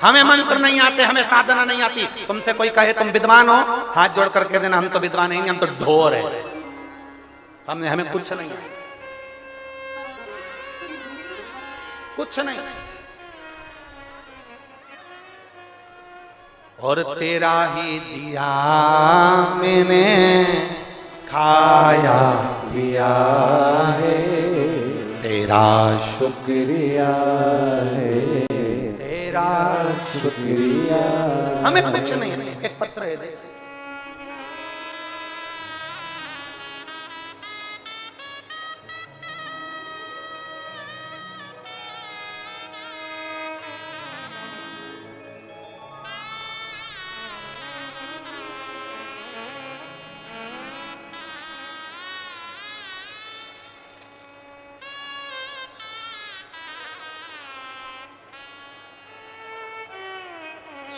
S1: हमें मंत्र नहीं आते, हमें साधना नहीं आती। तुमसे कोई कहे तुम विद्वान हो, हाथ जोड़ करके देना हम तो विद्वान नहीं, हम तो ढोर है, हमें कुछ नहीं, कुछ नहीं। और तेरा ही दिया मैंने खाया पिया है, तेरा
S2: शुक्रिया है,
S1: तेरा
S2: शुक्रिया।
S1: हमें कुछ नहीं है। एक पत्र है दे।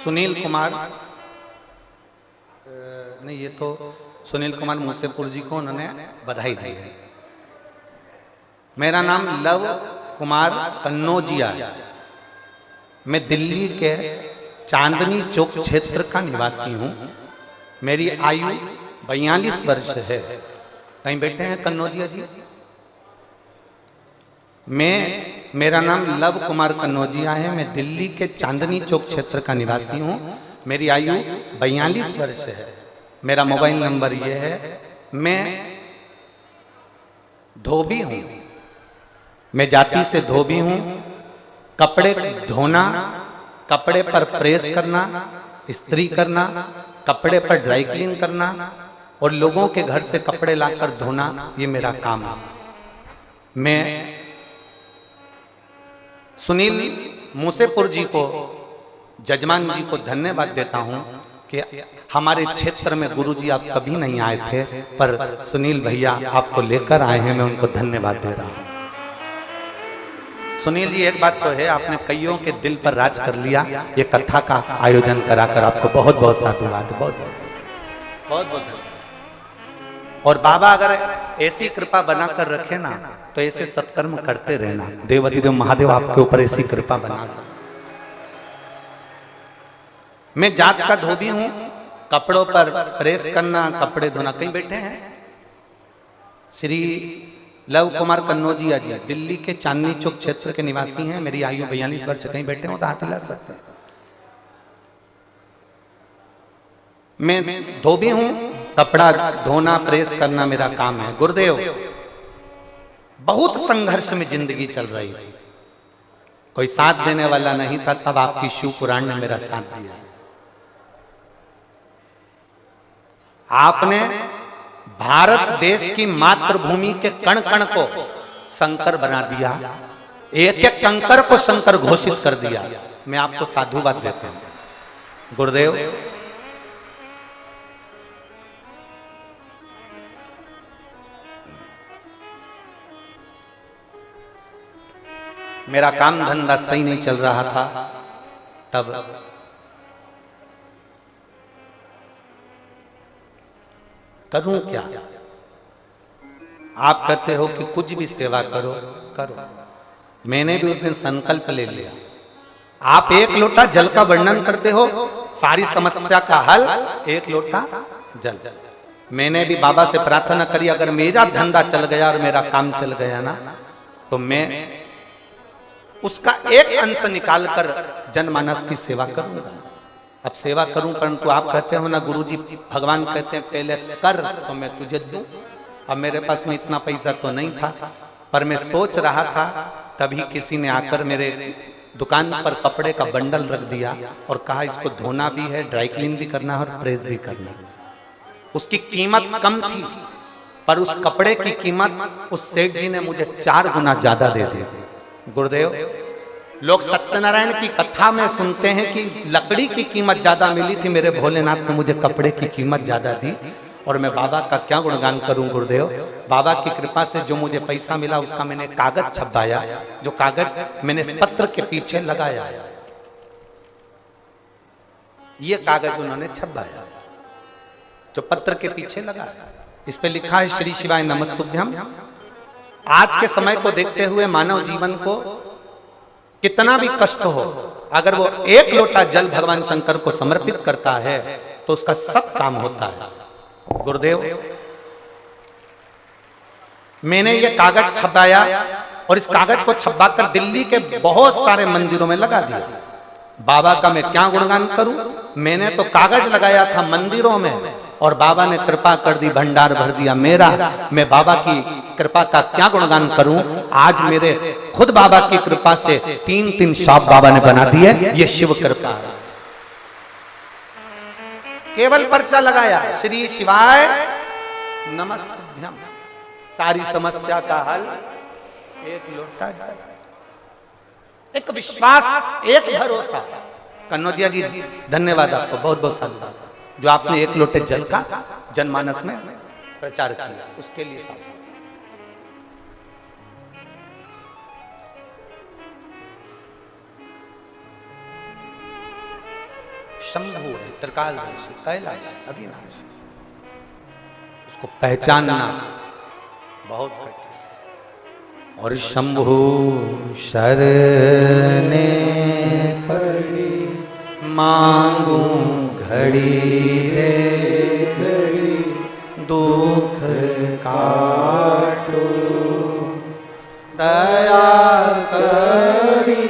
S1: सुनील कुमार, नहीं ये तो सुनील कुमार मूसेपुर जी को उन्होंने बधाई दी है। मेरा नाम लव कुमार कन्नौजिया है। मैं दिल्ली के चांदनी चौक क्षेत्र का निवासी हूँ। मेरी आयु 42 वर्ष है। कहीं बैठे हैं कन्नौजिया जी? मेरा नाम लव कुमार कन्नौजिया है। मैं दिल्ली के चांदनी चौक क्षेत्र का निवासी हूँ। मेरी आयु 42 वर्ष है। मेरा मोबाइल नंबर ये है। मैं धोबी हूँ, मैं जाति से धोबी हूँ। कपड़े धोना, कपड़े पर प्रेस करना, इस्त्री करना, कपड़े पर ड्राई क्लीन करना और लोगों के घर से कपड़े लाकर धोना, ये मेरा काम है। मैं सुनील मूसेपुर जी को, जजमान जी को धन्यवाद देता हूं कि हमारे क्षेत्र में गुरुजी आप कभी नहीं आए थे, पर सुनील भैया आपको लेकर आए हैं। मैं उनको धन्यवाद दे रहा हूं। सुनील जी, एक बात तो है, आपने कईयों के दिल पर राज कर लिया। ये कथा का आयोजन कराकर आपको बहुत बहुत साधुवाद, बहुत बहुत बहुत। और बाबा अगर ऐसी कृपा बनाकर रखे ना तो ऐसे सत्कर्म करते रहना। देवाधिदेव महादेव आपके ऊपर ऐसी कृपा बना। मैं जात का धोबी हूं, कपड़ों पर प्रेस करना, कपड़े धोना। कहीं बैठे हैं श्री लव कुमार कन्नौजिया जी, दिल्ली के चांदनी चौक क्षेत्र के निवासी हैं। मेरी आयु 42 वर्ष। कहीं बैठे हो तो हाथ हिला सकते हैं। मैं धोबी हूं, कपड़ा धोना प्रेस करना मेरा काम है। गुरुदेव, बहुत संघर्ष में जिंदगी चल रही थी, कोई साथ देने वाला नहीं था, तब आपकी शिव पुराण ने मेरा साथ दिया। आपने भारत देश की मातृभूमि के कण कण को शंकर बना दिया, एक एक कंकर को शंकर घोषित कर दिया। मैं आपको साधुवाद देता हूं। गुरुदेव मेरा काम धंधा सही नहीं चल रहा था, तब करूं क्या? आप कहते हो कि कुछ भी सेवा करो करो। मैंने भी उस दिन संकल्प ले लिया। आप एक लोटा जल का वर्णन करते हो, सारी समस्या का हल एक लोटा जल। मैंने भी बाबा से प्रार्थना करी, अगर मेरा धंधा चल गया और मेरा काम चल गया ना, तो मैं उसका एक अंश निकालकर जनमानस की सेवा करूंगा। अब सेवा करूं, परंतु आप कहते हो ना गुरुजी, भगवान कहते हैं पहले कर तो मैं तुझे दूं। अब मेरे पास में इतना पैसा तो नहीं था, पर मैं सोच रहा था, तभी किसी ने आकर मेरे दुकान पर कपड़े का बंडल रख दिया और कहा इसको धोना भी है, ड्राई क्लीन भी करना है और प्रेस भी करना है। उसकी कीमत कम थी, पर उस कपड़े की कीमत उस सेठ जी ने मुझे 4 गुना ज्यादा दे दी। गुरुदेव, लोग सत्यनारायण की कथा में सुनते हैं कि लकड़ी की कीमत ज्यादा मिली थी, मेरे भोलेनाथ ने मुझे कपड़े की कीमत ज्यादा दी। और मैं बाबा का क्या गुणगान करूं गुरुदेव। बाबा की कृपा से जो मुझे पैसा मिला उसका मैंने कागज छपवाया, जो कागज मैंने इस पत्र के पीछे लगाया, ये कागज उन्होंने छपवाया जो पत्र के पीछे लगाया। इस पे लिखा है श्री शिवाय नमस्तुभ्यम। आज के समय को देखते हुए मानव जीवन को कितना भी कष्ट हो, अगर वो एक लोटा जल भगवान शंकर को समर्पित करता है तो उसका सब काम होता है। गुरुदेव, मैंने ये कागज छपवाया और इस कागज को छपवाकर दिल्ली के बहुत सारे मंदिरों में लगा दिया। बाबा का मैं क्या गुणगान करूं। मैंने तो कागज लगाया था मंदिरों में और बाबा ने कृपा कर दी, भंडार भर दिया मेरा। मैं बाबा की कृपा का क्या गुणगान करूं। आज मेरे खुद बाबा की कृपा से 3-3 शॉप बाबा ने बना दिए। ये शिव कृपा है। केवल पर्चा लगाया, श्री शिवाय नमस्तुभ्यम, सारी समस्या का हल एक लोटा जल। एक विश्वास, एक भरोसा। कन्नौजिया जी धन्यवाद आपको, बहुत बहुत धन्यवाद, जो आपने एक लोटे जल का जनमानस में प्रचार किया, उसके लिए साथ। शंभु है, त्रिकालदर्शी, कैलाश, अविनाशी, उसको पहचानना बहुत कठिन। और शंभु शरणे पड़ी मांगू घड़ी रे घड़ी, दुख काटो दया करी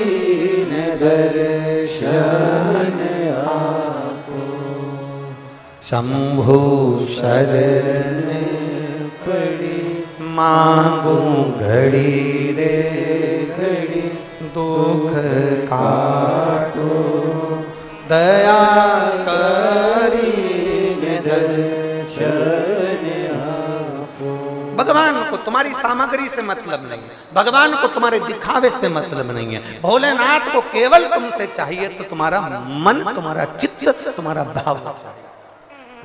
S1: ने दर्शन आपो। शंभु शरणे पड़ी मांगू घड़ी रे घड़ी, दुख काटो दया करी दर्शन आपो। भगवान को तुम्हारी सामग्री से मतलब नहीं है, भगवान को तुम्हारे दिखावे से मतलब नहीं है। भोलेनाथ को केवल तुमसे चाहिए तो तुम्हारा मन, तुम्हारा चित्त, तुम्हारा भाव चाहिए।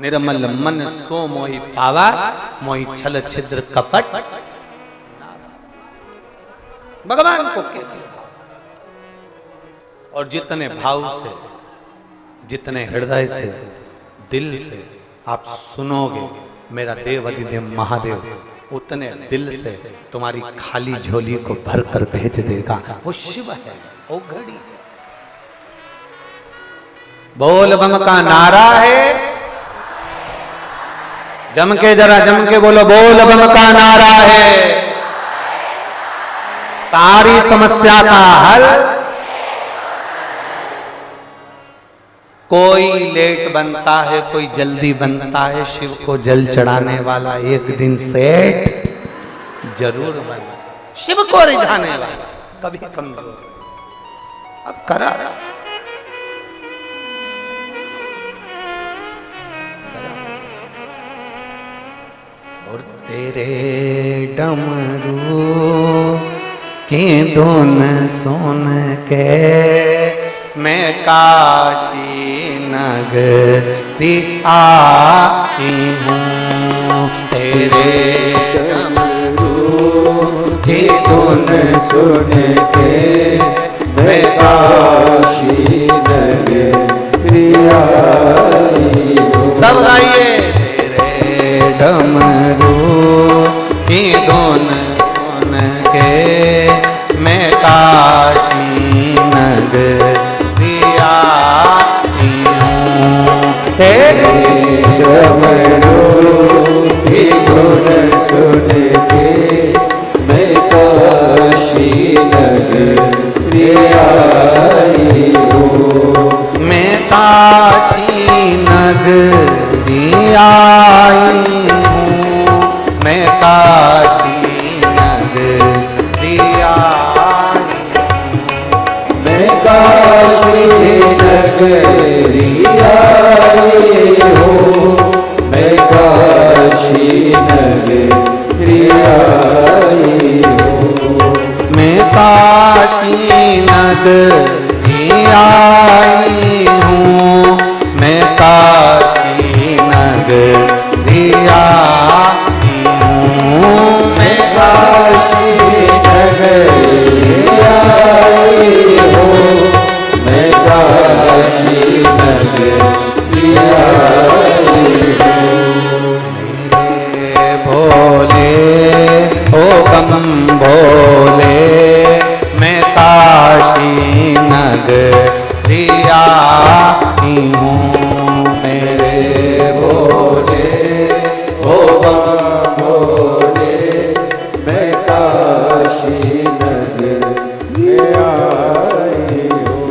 S1: निर्मल मन सो मोहि पावा, मोहि छल छिद्र कपट। भगवान को केवल, और जितने भाव से, जितने हृदय से, दिल से आप सुनोगे मेरा देव अधिदेव महादेव, उतने दिल से तुम्हारी खाली झोली को भर कर भेज देगा। वो शिव है, वो घड़ी है। बोल बम का नारा है, जम के जरा जम के बोलो, बोल बम का नारा है। सारी समस्या का हल। कोई लेट बनता है, कोई जल्दी बनता है, शिव को जल चढ़ाने वाला एक दिन सेठ जरूर बना। शिव को रिझाने वाला कभी कमजोर। अब करा और तेरे डमरू की धुन सुन के मैं काशी नगरी आई हूँ, तेरे
S2: की धुन सुन के मैं काशी नगरी आई हूँ।
S1: सब गाइए। तेरे डमरू की धुन सुन के मैं काशी नगरी आई हूँ, तेरे
S2: डमरू की धुन सुन के मैं काशी नगरी आई हूँ।
S1: मैं काशी नगरी आई हूँ, मैं काशी नगरी आई हूँ,
S2: मैं काशी नगरी आई हूँ, मैं काशी नगरी आई हूँ।
S1: मैं काशी नगरी आई हूँ, मैं काशी नगरी आई हूँ, मैं
S2: काशी नगरी आई हूँ, मैं काशी नगरी आई हूँ।
S1: मेरे भोले ओ बम भोले, मैं काशी नगरी आई हूँ, मेरे भोले
S2: ओ बम भोले, मैं काशी नगरी आई हूँ।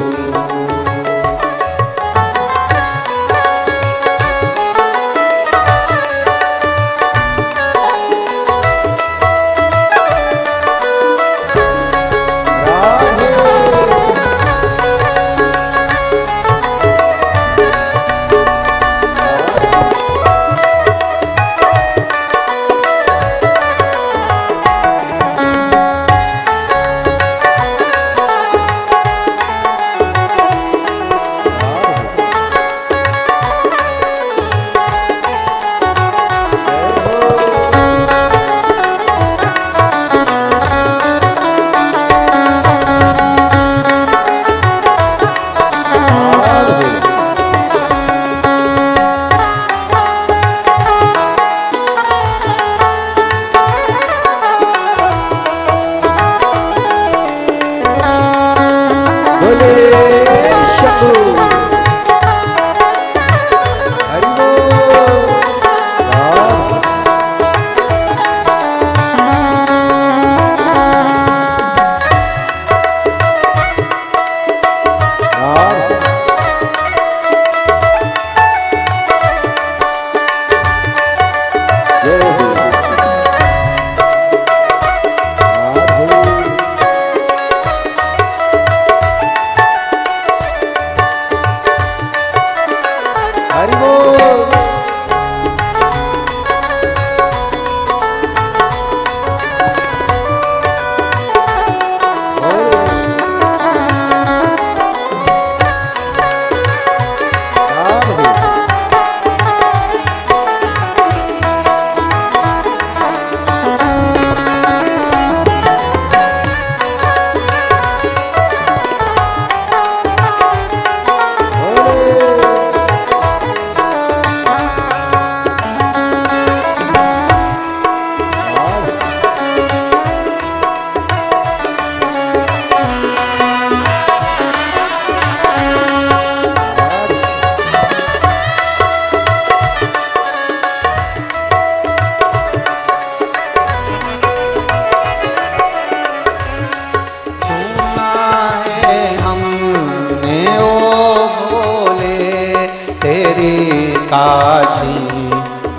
S1: काशी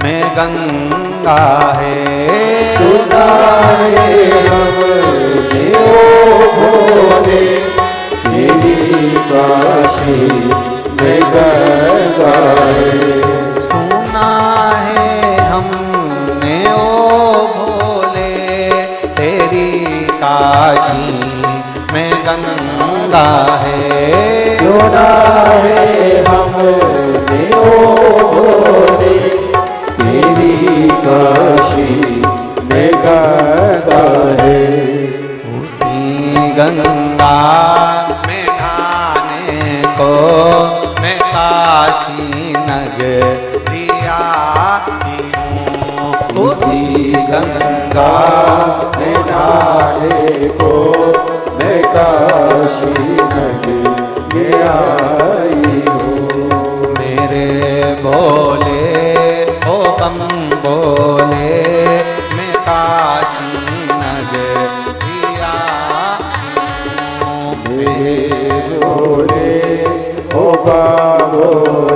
S1: में गंगा है।
S2: सुना है हमने ओ भोले तेरी काशी में गंगा है।
S1: सुना है हमने ओ भोले तेरी काशी में गंगा है।
S2: सुना है हम में ओ भोले, तेरी काशी में गंगा है।
S1: उसी गंगा में नहाने को मैं काशी नगरिया आई हूँ।
S2: उसी गंगा में नहाने को मैं काशी नगरी आई हूँ।
S1: मेरे भोले ओ बम बोले, मैं काशी नगरिया
S2: मेरे भोले ओ बाबोले,